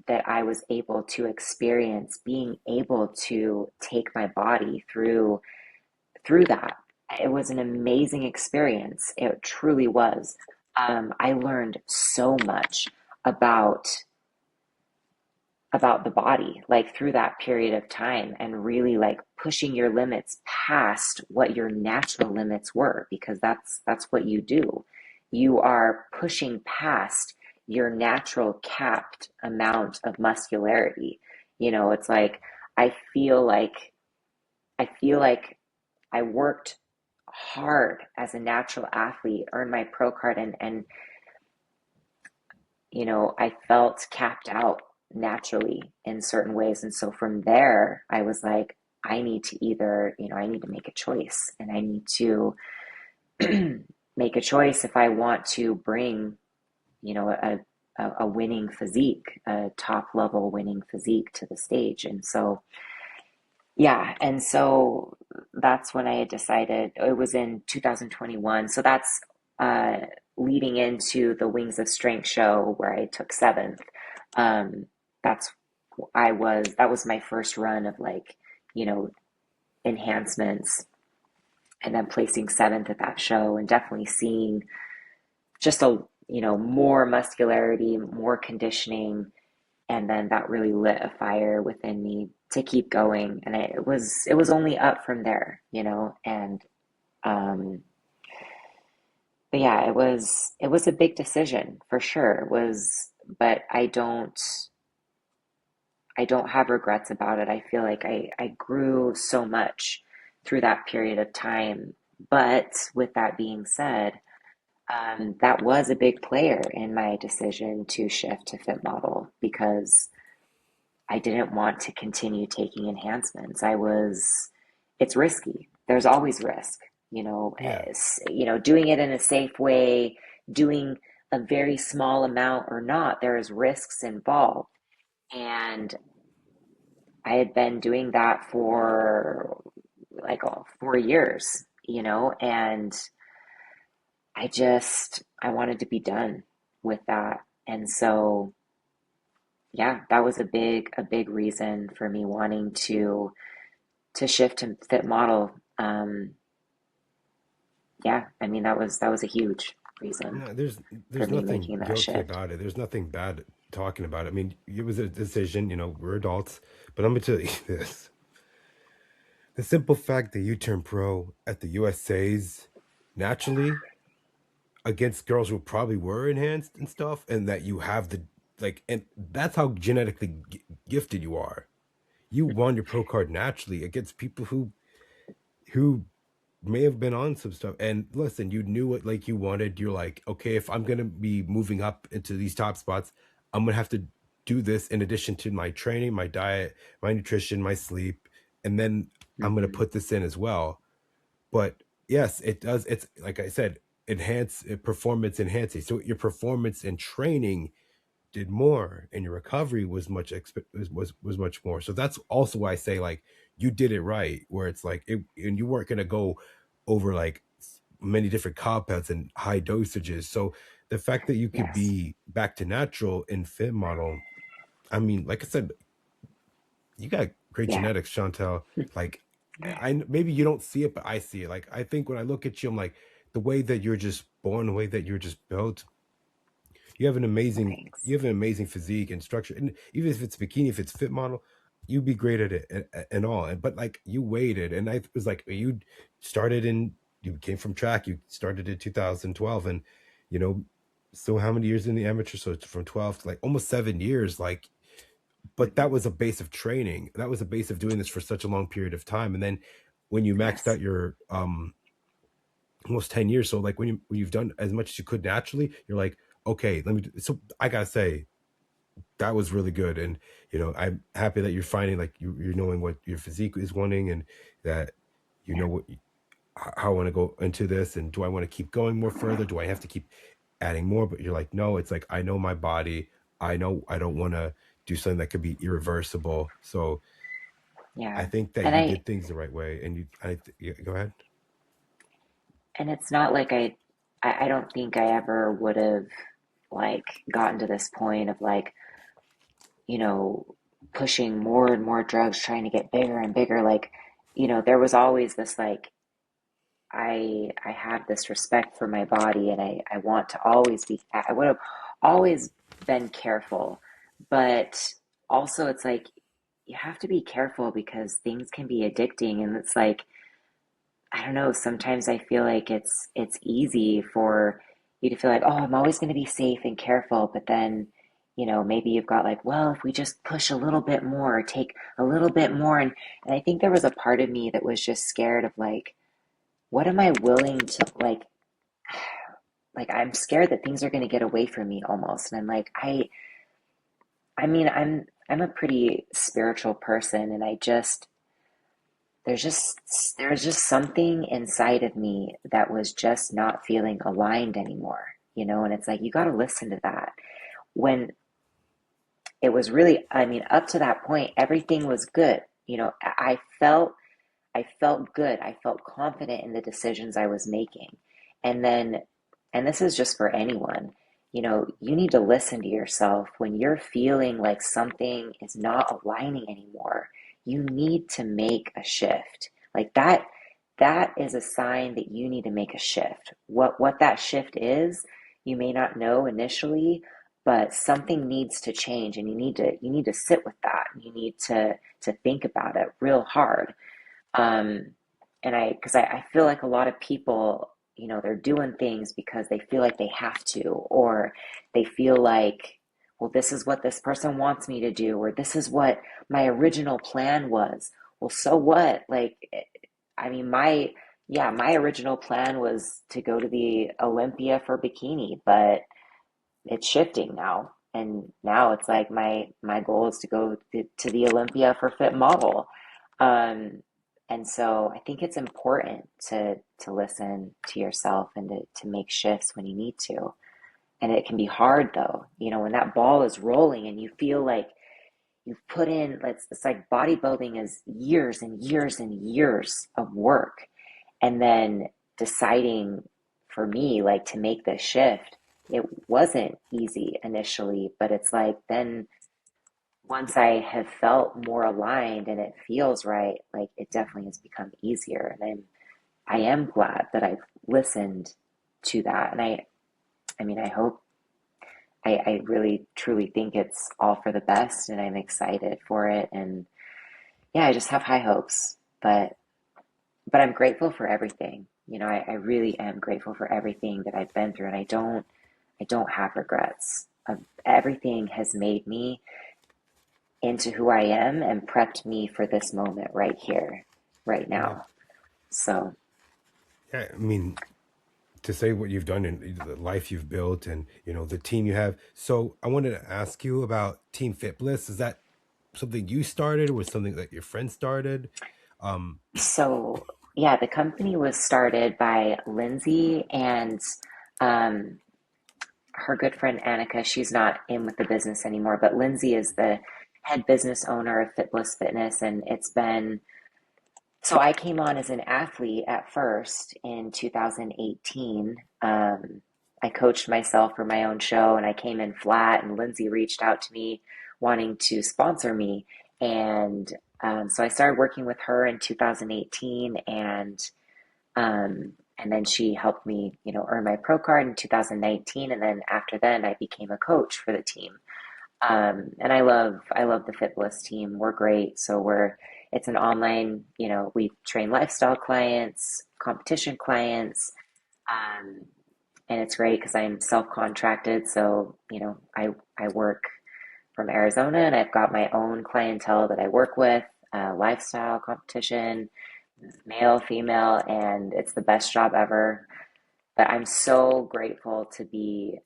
that I was able to experience being able to take my body through that. It was an amazing experience. It truly was. I learned so much about about the body like through that period of time and really like pushing your limits past what your natural limits were because that's what you do. You are pushing past your natural capped amount of muscularity. It's like I feel like I feel like I worked hard as a natural athlete, earned my pro card and I felt capped out naturally in certain ways. And so from there, I was like, I need to either, I need to make a choice and I need to make a choice if I want to bring, a winning physique, a top level winning physique to the stage. And so, yeah. And so that's when I had decided it was in 2021. So that's uh, leading into the Wings of Strength show where I took seventh. Um, that's that was my first run of like, you know, enhancements and then placing seventh at that show and definitely seeing just more muscularity, more conditioning, and then that really lit a fire within me to keep going. And it was only up from there, and um, but yeah, it was a big decision for sure. It was, but I don't have regrets about it. I feel like I grew so much through that period of time. But with that being said, that was a big player in my decision to shift to fit model because I didn't want to continue taking enhancements. It's risky. There's always risk, Yeah. doing it in a safe way, doing a very small amount or not, there is risks involved. And I had been doing that for like 4 years, and I wanted to be done with that. And so, yeah, that was a big reason for me wanting to shift to fit model. Yeah, I mean that was a huge reason No, for there's me nothing making that guilty shift. about it. There's nothing bad talking about it. I mean, it was a decision, we're adults. But I'm gonna tell you this. The simple fact that you turned pro at the USA's naturally against girls who probably were enhanced and stuff, and that you have the like, and that's how genetically gifted you are. You won your pro card naturally against people who may have been on some stuff. And listen, you knew what like you wanted. You're like, okay, if I'm gonna be moving up into these top spots, I'm gonna have to do this in addition to my training, my diet, my nutrition, my sleep, and then I'm gonna Hmm. put this in as well. But yes, it does. It's like I said, performance enhancing. So your performance and training did more, and your recovery was was much more. So that's also why I say like you did it right, where it's like and you weren't gonna go over like many different compounds and high dosages. So the fact that you could Yes. be back to natural in fit model, I mean, like I said, you got great Yeah. genetics, Chantel. Like I maybe you don't see it, but I see it. Like I think when I look at you, I'm like the way that you're just born, the way that you're just built. You Thanks. have an amazing physique and structure, and even if it's bikini, if it's fit model, you'd be great at it and all. And but like you waited, and I was like you started in you came from track. You started in 2012, and you know, so how many years in the amateur? So it's from 12 to like almost 7 years. Like but that Hmm. was a base of training. That was a base of doing this for such a long period of time. And then when you maxed Yes. out your almost 10 years, so like when you've done as much as you could naturally, you're like, okay, let me so I gotta say, that was really good. And, I'm happy that you're finding like you're knowing what your physique is wanting, and that you Yeah. know what how I want to go into this, and do I want to keep going more further? Do I have to keep adding more? But you're like, no, it's like, I know my body. I know I don't want to do something that could be irreversible. So I Yeah. think that And you I, did things the right way. And yeah, go ahead. and it's not like I don't think I ever would have like gotten to this point of like, you know, pushing more and more drugs, trying to get bigger and bigger. Like, there was always this like, I have this respect for my body and I want to always be, I would have always been careful, but also it's like you have to be careful because things can be addicting. And it's like, I don't know, sometimes I feel like it's easy for you to feel like, oh, I'm always going to be safe and careful, but then, maybe you've got like, well, if we just push a little bit more, or take a little bit more, and I think there was a part of me that was just scared of like, what am I willing to like I'm scared that things are going to get away from me almost. And I'm like, I mean, I'm a pretty spiritual person, and I just there's just something inside of me that was just not feeling aligned anymore. And it's like you got to listen to that. When it was really, I mean, up to that point, everything was good. I felt good. I felt confident in the decisions I was making. And then, and this is just for anyone, you need to listen to yourself when you're feeling like something is not aligning anymore. You need to make a shift. Like that is a sign that you need to make a shift. What that shift is, you may not know initially, but something needs to change and you need to sit with that. You need to think about it real hard. um, because I feel like a lot of people, they're doing things because they feel like they have to, or they feel like, well, this is what this person wants me to do, or this is what my original plan was. Well, so what? Like, I mean, yeah, my original plan was to go to the Olympia for bikini, but it's shifting now. And now it's like my goal is to go to the Olympia for fit model. Um, and so I think it's important to listen to yourself and to make shifts when you need to. And it can be hard though, when that ball is rolling and you feel like you've put in, it's like bodybuilding is years and years and years of work. And then deciding for me, like to make this shift, it wasn't easy initially, but it's like then once I have felt more aligned and it feels right, like it definitely has become easier. And I am glad that I've listened to that. And I mean, I hope I really truly think it's all for the best and I'm excited for it. And yeah, I just have high hopes, but I'm grateful for everything. I really am grateful for everything that I've been through, and I don't have regrets. Everything has made me into who I am and prepped me for this moment right here, right Yeah. now. So, Yeah. I mean, to say what you've done and the life you've built, and the team you have. So I wanted to ask you about Team Fit Bliss. Is that something you started, or was something that your friend started? Um, so yeah, the company was started by Lindsay and um, her good friend Annika. She's not in with the business anymore, but Lindsay is the head business owner of Fit Bliss Fitness, and it's been so I came on as an athlete at first in 2018. I coached myself for my own show and I came in flat, and Lindsay reached out to me wanting to sponsor me. And so I started working with her in 2018, and then she helped me, earn my pro card in 2019. And then after then, I became a coach for the team. And I love the Fit Bliss team. We're great. So it's an online, we train lifestyle clients, competition clients, um, and it's great because I'm self-contracted. So, I work from Arizona and I've got my own clientele that I work with, lifestyle competition, male, female, and it's the best job ever. But I'm so grateful to be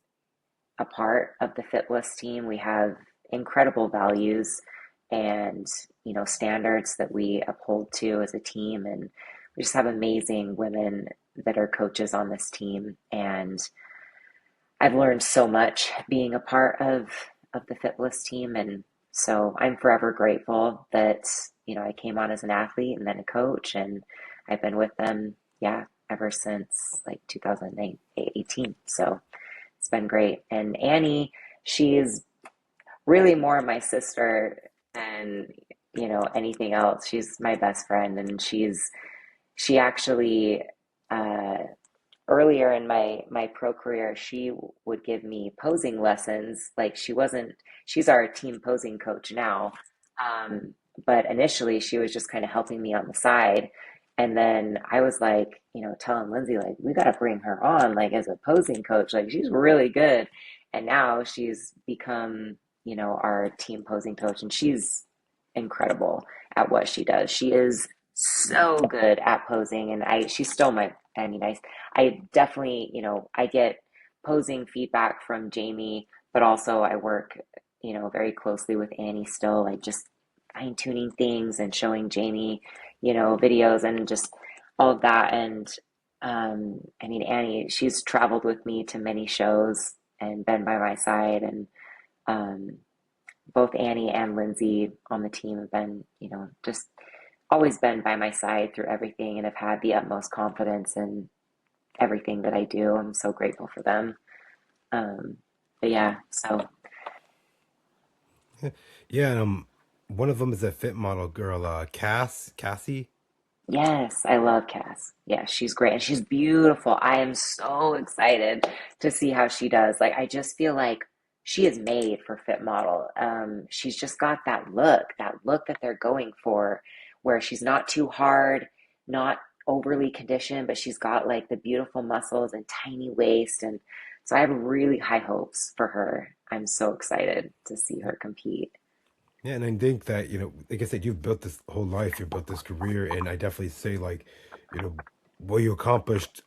a part of the Fit Bliss team. We have incredible values and, standards that we uphold to as a team. And we just have amazing women that are coaches on this team. And I've learned so much being a part of the Fit team. And so I'm forever grateful that, I came on as an athlete and then a coach, and I've been with them, yeah, ever since like 2018. So it's been great. And Annie, she's really more my sister than, anything else. She's my best friend, and she actually, uh, earlier in my pro career, she would give me posing lessons. Like, she's our team posing coach now. Um, but initially she was just kind of helping me on the side. And then I was like, telling Lindsay, like, we got to bring her on, like, as a posing coach. Like, she's really good. And now she's become, our team posing coach, and she's incredible at what she does. She is so good at posing, and she's still I definitely, I get posing feedback from Jamie, but also I work, very closely with Annie still, like just fine tuning things and showing Jamie, videos and just all of that. And Annie, she's traveled with me to many shows and been by my side. And um, both Annie and Lindsay on the team have been, just always been by my side through everything and have had the utmost confidence in everything that I do. I'm so grateful for them. Um, but yeah, so Yeah, and one of them is a fit model girl, Cassie. yes, I love Cass. Yeah, she's great and she's beautiful. I am so excited to see how she does. Like, I just feel like she is made for fit model. She's just got that look that they're going for, where she's not too hard, not overly conditioned, but she's got like the beautiful muscles and tiny waist. And so I have really high hopes for her. I'm so excited to see her compete. Yeah, and I think that, like I said, you've built this whole life, you've built this career, and I definitely say, like, what you accomplished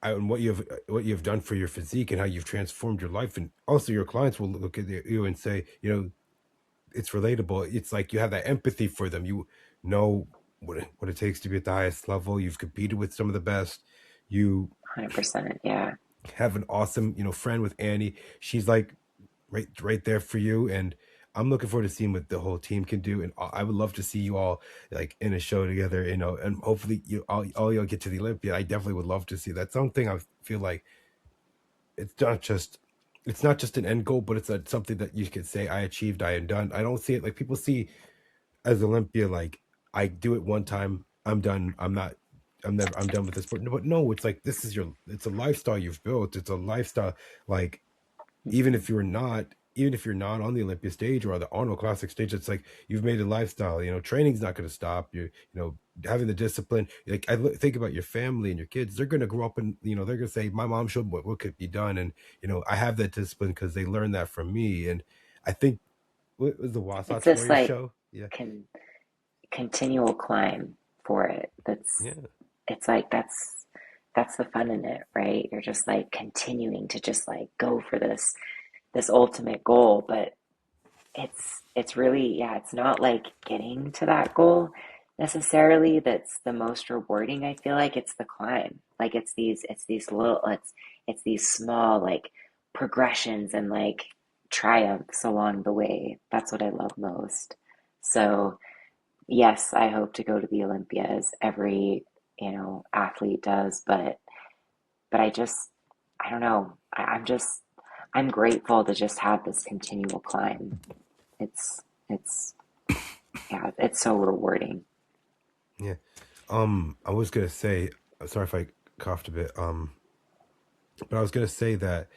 and what you've done for your physique and how you've transformed your life, and also your clients will look at you and say, it's relatable. It's like you have that empathy for them. You know what it takes to be at the highest level. You've competed with some of the best. You 100%. Yeah. have an awesome, friend with Annie. She's like right there for you, and I'm looking forward to seeing what the whole team can do. And I would love to see you all like in a show together, and hopefully all y'all get to the Olympia. I definitely would love to see that. Something I feel like it's not just an end goal, but it's something that you could say I achieved, I am done. I don't see it like people see as Olympia, like I do it one time, I'm done. I'm done with this sport. But no, it's like it's a lifestyle you've built. It's a lifestyle, like even if you're not on the Olympia stage or on the Arnold Classic stage, it's like you've made a llifestyle. Training's not going to stop you. Having the discipline. Like think about your family and your kids. They're going to grow up and they're going to say, "My mom showed what could be done," and I have that discipline because they learned that from me. And I think what was the It's Wasatch this Warrior like show? Yeah, con continual climb for it. yeah. It's like that's the fun in it, right? You're just like continuing to just like go for this ultimate goal, but it's really, yeah, it's not like getting to that goal necessarily that's the most rewarding. I feel like it's the climb. Like, it's these small like progressions and like triumphs along the way. That's what I love most. So yes, I hope to go to the Olympias. Every, athlete does, but I don't know. I'm grateful to just have this continual climb. It's yeah, it's so rewarding. Yeah. I was gonna say, sorry if I coughed a bit. But I was gonna say that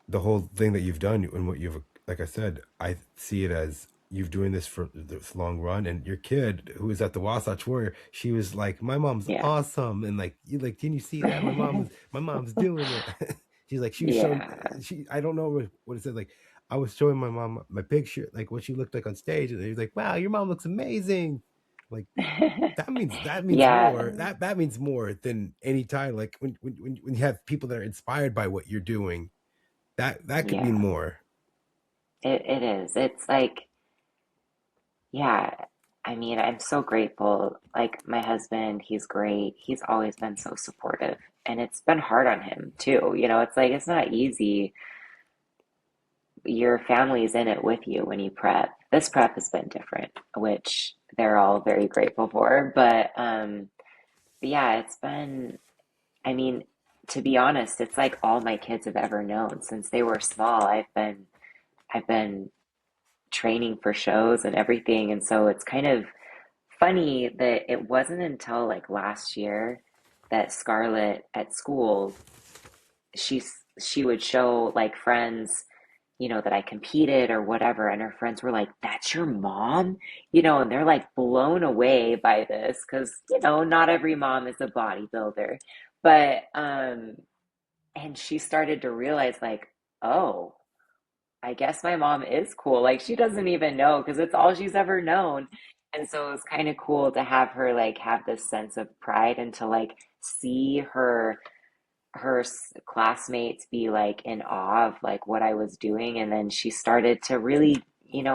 the whole thing that you've done and what you've, like I said, I see it as you've doing this for this long run. And your kid who was at the Wasatch Warrior, she was like, "My mom's Yeah. awesome," and like, you like, can you see that? My mom's doing it. She's like, she was showing, Yeah. I don't know what it said. Like, I was showing my mom my picture, like what she looked like on stage, and he was like, "Wow, your mom looks amazing." Like, that means Yeah. more. That means more than any time. Like when you have people that are inspired by what you're doing, that could mean Yeah. more. it is. It's like, yeah, I mean, I'm so grateful. Like my husband, he's great. He's always been so supportive. And it's been hard on him too. It's like it's not easy. Your family's in it with you when you prep. This prep has been different, which they're all very grateful for. But yeah, it's been, I mean, to be honest, it's like all my kids have ever known since they were small. I've been training for shows and everything, and so it's kind of funny that it wasn't until like last year that Scarlett at school, she she would show like friends, that I competed or whatever, and her friends were like, "That's your mom?" And they're like blown away by this because, not every mom is a bodybuilder. But and she started to realize like, "Oh, I guess my mom is cool." Like she doesn't even know because it's all she's ever known. And so it was kind of cool to have her like have this sense of pride and to like see her classmates be like in awe of like what I was doing. And then she started to really,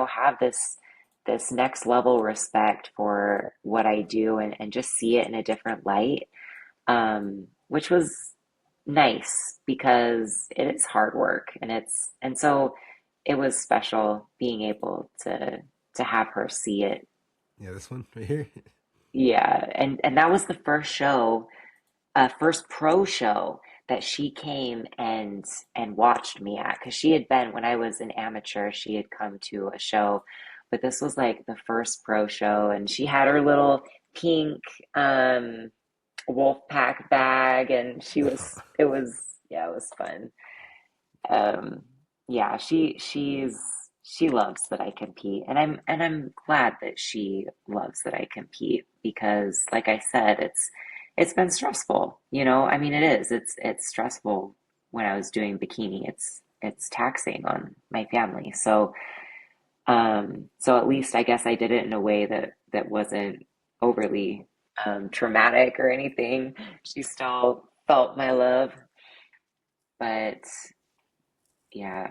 have this next level respect for what I do and just see it in a different light. Which was nice because it is hard work and so it was special being able to have her see it. Yeah, this one right here. Yeah, and that was the first pro show that she came and watched me at because she had been when I was an amateur, she had come to a show, but this was like the first pro show, and she had her little pink wolf pack bag, and yeah, it was fun. um yeah, she loves that I compete, and I'm glad that she loves that I compete because like I said, it's been stressful, I mean it is, it's stressful. When I was doing bikini, it's taxing on my family, so at least I guess I did it in a way that wasn't overly traumatic or anything. She still felt my love, but yeah,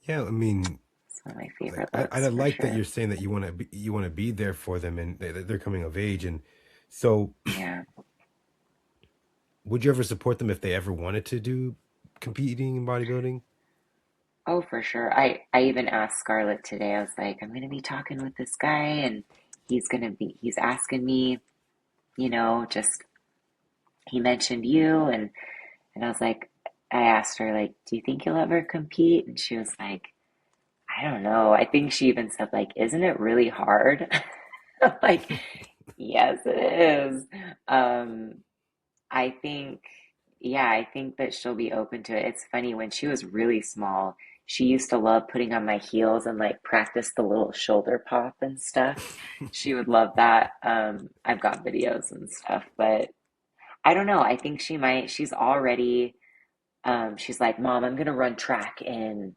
Yeah, I mean, it's one of my favorite I looks for like that sure. you're saying that you want to be there for them and they're coming of age. And so, Yeah. would you ever support them if they ever wanted to do competing in bodybuilding? Oh, for sure. I even asked Scarlett today. I was like, I'm gonna be talking with this guy, and he's asking me, just he mentioned you, and I was like, I asked her like, do you think you'll ever compete? And she was like, I don't know. I think she even said like, isn't it really hard? I'm like, yes, it is. Um, I think, yeah, I think that she'll be open to it. It's funny, when she was really small, she used to love putting on my heels and like practice the little shoulder pop and stuff. She would love that. I've got videos and stuff, but I don't know. I think she might. She's like, Mom, I'm gonna run track in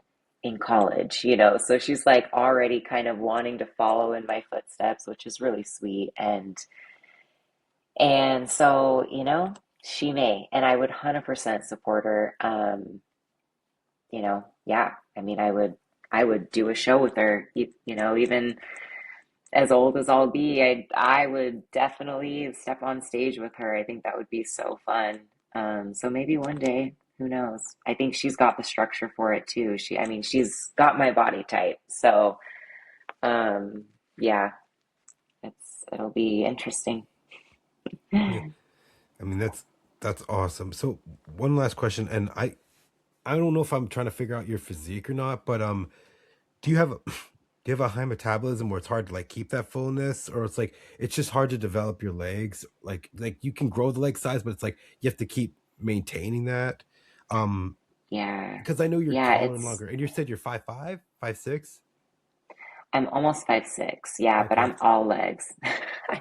college, So she's like already kind of wanting to follow in my footsteps, which is really sweet. And so, she may, and I would 100% support her. Yeah, I mean, I would do a show with her, even as old as I'll be, I would definitely step on stage with her. I think that would be so fun. So maybe one day, who knows? I think she's got the structure for it too. I mean, she's got my body type. So, um, yeah, it'll be interesting. Yeah, I mean that's awesome. So one last question, and I don't know if I'm trying to figure out your physique or not, but do you have do you have a high metabolism where it's hard to like keep that fullness, or it's like it's just hard to develop your legs? Like you can grow the leg size, but it's like you have to keep maintaining that. Um, Yeah. because I know you're Yeah, taller and longer, and you said you're 5'5", 5'6". I'm almost 5'6". Yeah, but Okay. I'm all legs.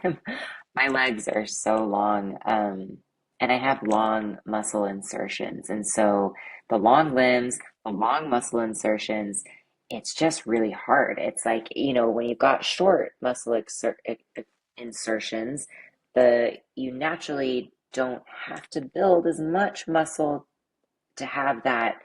I'm, my legs are so long. And I have long muscle insertions. And so the long limbs, the long muscle insertions, it's just really hard. It's like, when you've got short insertions, you naturally don't have to build as much muscle to have that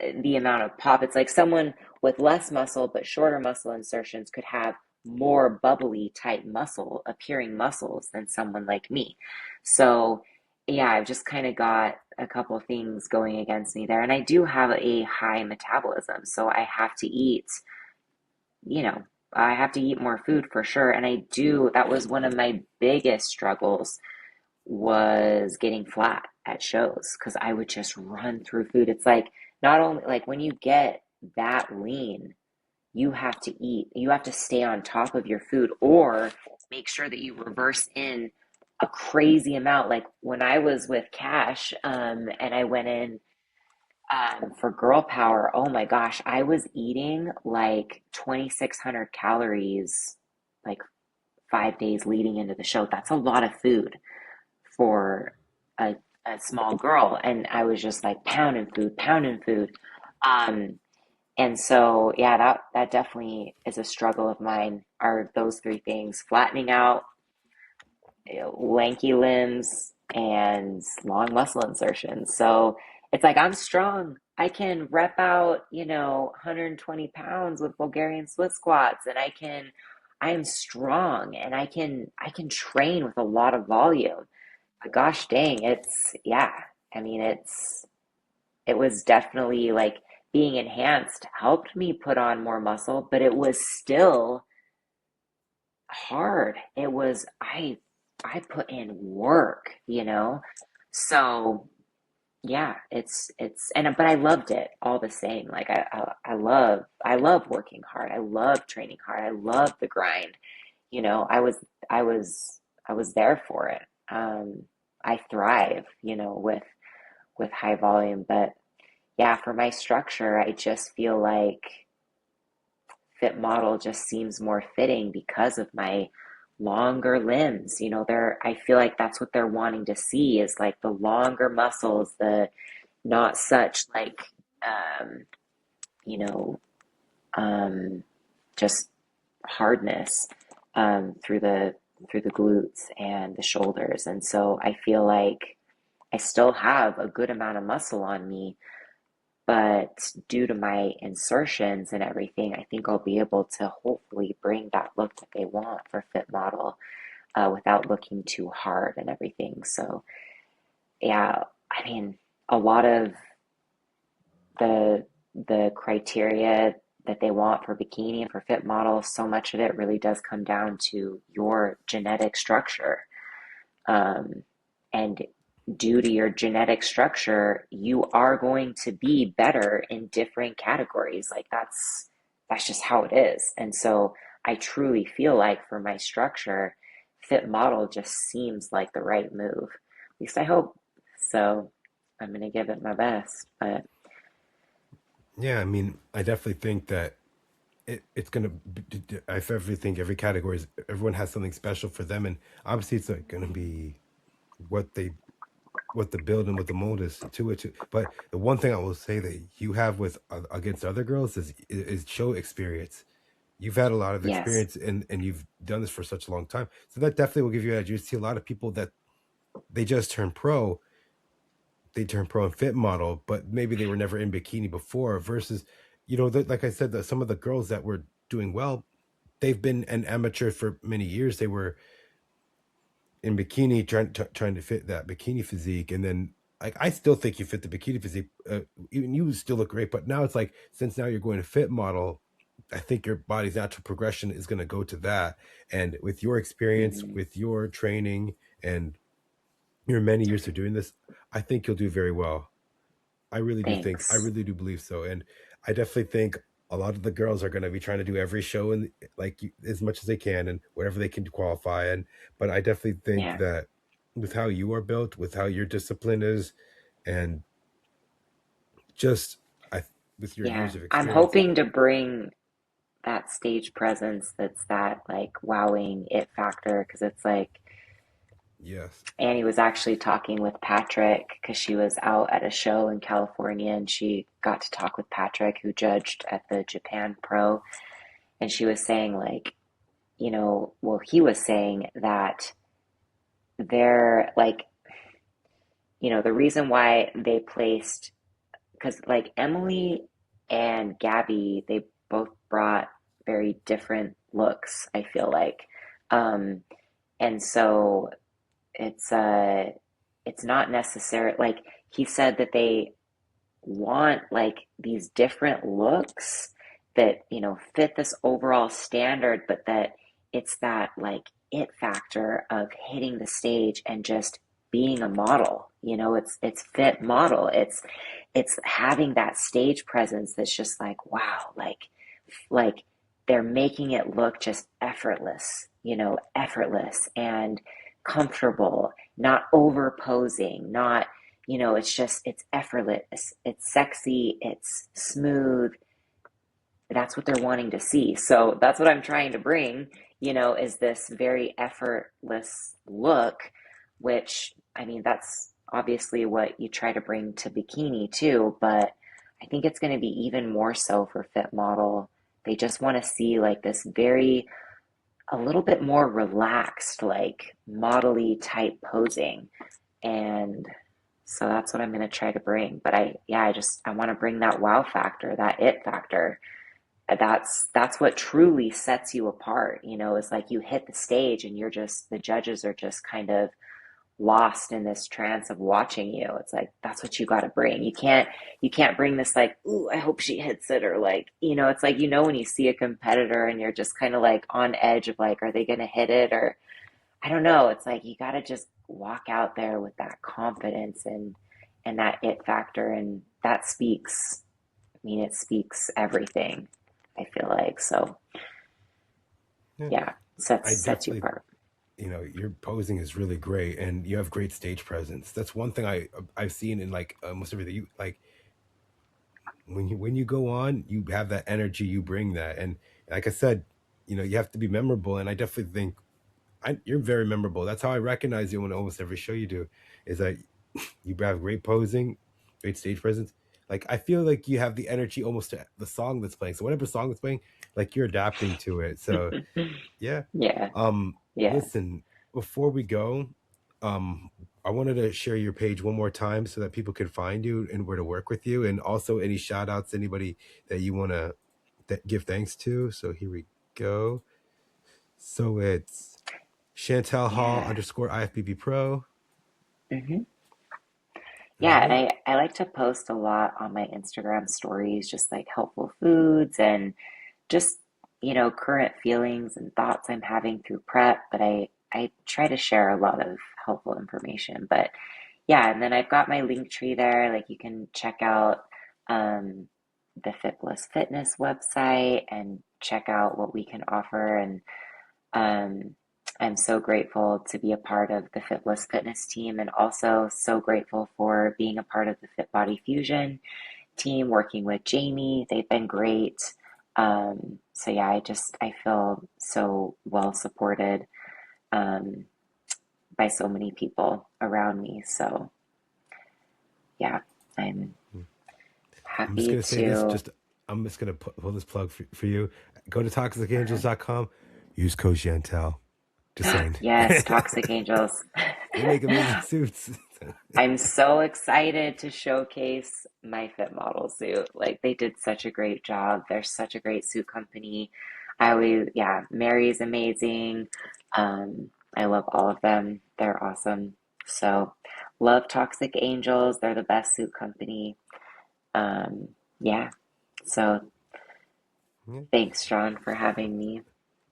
the amount of pop. It's like someone with less muscle but shorter muscle insertions could have more bubbly type muscle appearing muscles than someone like me. So yeah, I've just kind of got a couple of things going against me there. And I do have a high metabolism, so I have to eat, you know, I have to eat more food for sure. And I do, that was one of my biggest struggles, was getting flat at shows because I would just run through food. It's like not only like when you get that lean, you have to eat, you have to stay on top of your food or make sure that you reverse in a crazy amount. Like when I was with Cash, and I went in for girl power, oh my gosh, I was eating like 2,600 calories like 5 days leading into the show. That's a lot of food for a, a small girl. And I was just like pounding food, pounding food. Um, and so, yeah, that definitely is a struggle of mine, are those three things: flattening out, lanky limbs, and long muscle insertions. So it's like I'm strong. I can rep out, 120 pounds with Bulgarian split squats, and I am strong, and I can train with a lot of volume. But gosh dang, yeah. I mean, it was definitely like being enhanced helped me put on more muscle, but it was still hard. I put in work. So yeah, but I loved it all the same. Like I love working hard. I love training hard. I love the grind. I was I was there for it. I thrive, with high volume, but yeah, for my structure, I just feel like fit model just seems more fitting because of my longer limbs. I feel like that's what they're wanting to see, is like the longer muscles, the not such like um, you know, just hardness through the glutes and the shoulders. And so I feel like I still have a good amount of muscle on me, but due to my insertions and everything, I think I'll be able to hopefully bring that look that they want for fit model, without looking too hard and everything. So yeah, I mean, a lot of the the criteria that they want for bikini and for fit model, so much of it really does come down to your genetic structure. Um, and due to your genetic structure, you are going to be better in different categories. Like that's just how it is. And so I truly feel like for my structure, fit model just seems like the right move. At least I hope. So I'm gonna give it my best. But Yeah, I mean, I definitely think that it's gonna. I definitely think every category is, everyone has something special for them, and obviously it's like gonna be what they what the build and what the mold is to it. But the one thing I will say that you have with against other girls is show experience. You've had a lot of yes. experience, and you've done this for such a long time, so that definitely will give you an edge. You see a lot of people that they just turn pro, they turn pro and fit model, but maybe they were never in bikini before. Versus, like I said, that some of the girls that were doing well, they've been an amateur for many years. They were in bikini trying to fit that bikini physique, and then like I still think you fit the bikini physique. Even you still look great, but now it's like, since now you're going to fit model, I think your body's natural progression is going to go to that. And with your experience, Hmm. with your training, and your many years of doing this, I think you'll do very well. I really do think, I Thanks. really do believe so. And I definitely think a lot of the girls are going to be trying to do every show, and like as much as they can and whatever they can to qualify. And but I definitely think Yeah. that with how you are built, with how your discipline is, and just I with your Yeah. years of I'm experience. hoping to bring that stage presence, that's that like wowing it factor, because it's like Yes. Annie was actually talking with Patrick because she was out at a show in California, and she got to talk with Patrick, who judged at the Japan Pro. And she was saying, like, well, he was saying that they're like, the reason why they placed because like Emily and Gabby, they both brought very different looks, I feel like. Um, and so it's it's not necessary like he said that they want like these different looks that, you know, fit this overall standard, but that it's that like it factor of hitting the stage and just being a model. You know, it's fit model. It's having that stage presence that's just like, wow, like they're making it look just effortless, you know, effortless and comfortable, not over posing, not, you know, it's just, it's effortless, it's sexy, it's smooth. That's what they're wanting to see. So that's what I'm trying to bring, you know, is this very effortless look, which, I mean, that's obviously what you try to bring to bikini too, but I think it's going to be even more so for fit model. They just want to see like this very, a little bit more relaxed, like modelly type posing. And so that's what I'm going to try to bring. But I want to bring that wow factor, that it factor. That's what truly sets you apart, you know, is like you hit the stage and you're just, the judges are just kind of lost in this trance of watching you. It's like that's what you got to bring. You can't bring this like, ooh, I hope she hits it, or like, you know, it's like, you know, when you see a competitor and you're just kind of like on edge of like, are they going to hit it, or I don't know. It's like you got to just walk out there with that confidence and that it factor, and that speaks. I mean, it speaks everything. I feel like so. Yeah, Yeah, I sets you definitely, apart. your posing is really great, and you have great stage presence. That's one thing I've seen in like almost everything. You like when you go on, you have that energy, you bring that, and like I said, you have to be memorable. And I definitely think you're very memorable. That's how I recognize you in almost every show you do. Is that you have great posing, great stage presence. Like I feel like you have the energy almost to the song that's playing. So whatever song that's playing, like you're adapting to it. So yeah. Yeah, yeah. Listen, before we go, um, I wanted to share your page one more time so that people can find you and where to work with you, and also any shout outs, anybody that you want to give thanks to. So here we go. So it's Chantel Hall Yeah. underscore IFBB Pro. hmm All Yeah, and right. I like to post a lot on my Instagram stories, just like helpful foods and just, you know, current feelings and thoughts I'm having through prep. But I try to share a lot of helpful information. But yeah, and then I've got my link tree there. Like you can check out um, the Fit Bliss Fitness website and check out what we can offer. And um, I'm so grateful to be a part of the Fitless Fitness team, and also so grateful for being a part of the Fit Body Fusion team, working with Jamie. They've been great. So yeah, I feel so well supported um, by so many people around me. So yeah, I'm I'm just happy gonna say this. to. Just I'm just gonna pull this plug for you. Go to toxicangels.com. Use code Chantel. Just saying. Yes, Toxic Angels. They make amazing suits. I'm so excited to showcase my Fit Model suit. Like they did such a great job. They're such a great suit company. I always, yeah, Mary's amazing. I love all of them. They're awesome. So, love Toxic Angels. They're the best suit company. Um, yeah. So, Yeah. thanks, Sean, for having me.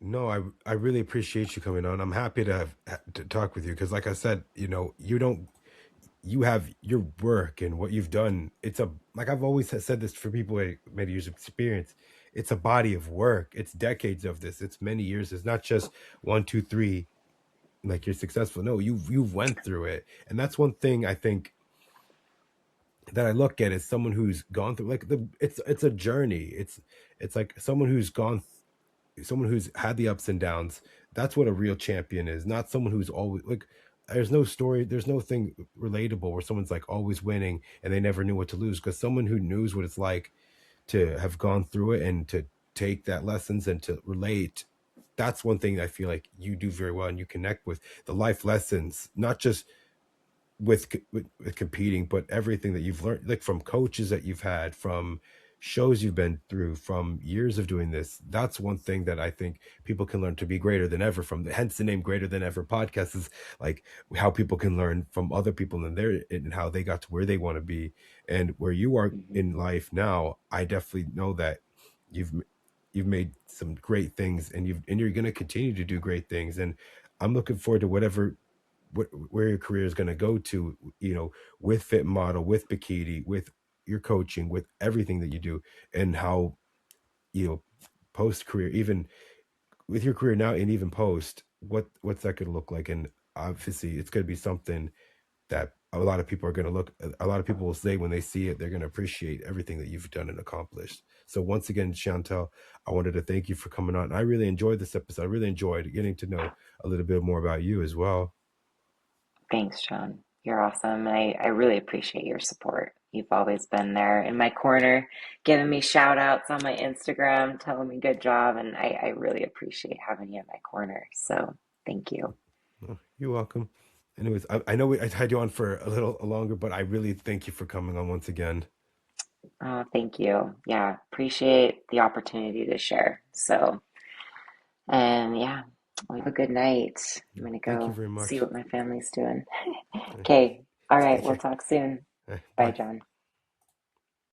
No, I really appreciate you coming on. I'm happy to to talk with you because, like I said, you have your work and what you've done. It's a like I've always said this for people with many years of experience. It's a body of work. It's decades of this. It's many years. It's not just one, two, three. Like you're successful. No, you've went through it, and that's one thing I think that I look at as someone who's gone through like it's a journey. It's like someone who's had the ups and downs. That's what a real champion is, not someone who's always like there's no story, there's no thing relatable where someone's like always winning and they never knew what to lose, because someone who knows what it's like to have gone through it and to take that lessons and to relate, that's one thing I feel like you do very well, and you connect with the life lessons, not just with competing, but everything that you've learned, like from coaches that you've had, from shows you've been through, from years of doing this, that's one thing that I think people can learn to be greater than ever from. Hence the name Greater Than Ever podcast is like how people can learn from other people and how they got to where they want to be and where you are Mhm. in life now. I definitely know that you've you've made some great things, and you're going to continue to do great things, and I'm looking forward to where your career is going to go to, with Fit Model, with Bikini, with your coaching, with everything that you do, and how, you know, post career, even with your career now and even post, what's that going to look like? And obviously, it's going to be something that a lot of people will say when they see it, they're going to appreciate everything that you've done and accomplished. So once again, Chantel, I wanted to thank you for coming on. I really enjoyed this episode. I really enjoyed getting to know a little bit more about you as well. Thanks, Sean. You're awesome. I really appreciate your support. You've always been there in my corner, giving me shout outs on my Instagram, telling me good job, and I really appreciate having you in my corner. So thank you. Oh, you're welcome. Anyways, I know I had you on for a little longer, but I really thank you for coming on once again. Oh, thank you. Yeah, appreciate the opportunity to share. So, and yeah, well, have a good night. I'm gonna Thank you go very see much. what my family's doing. Okay. All right. Take We'll care. talk soon. Bye, Bye. John.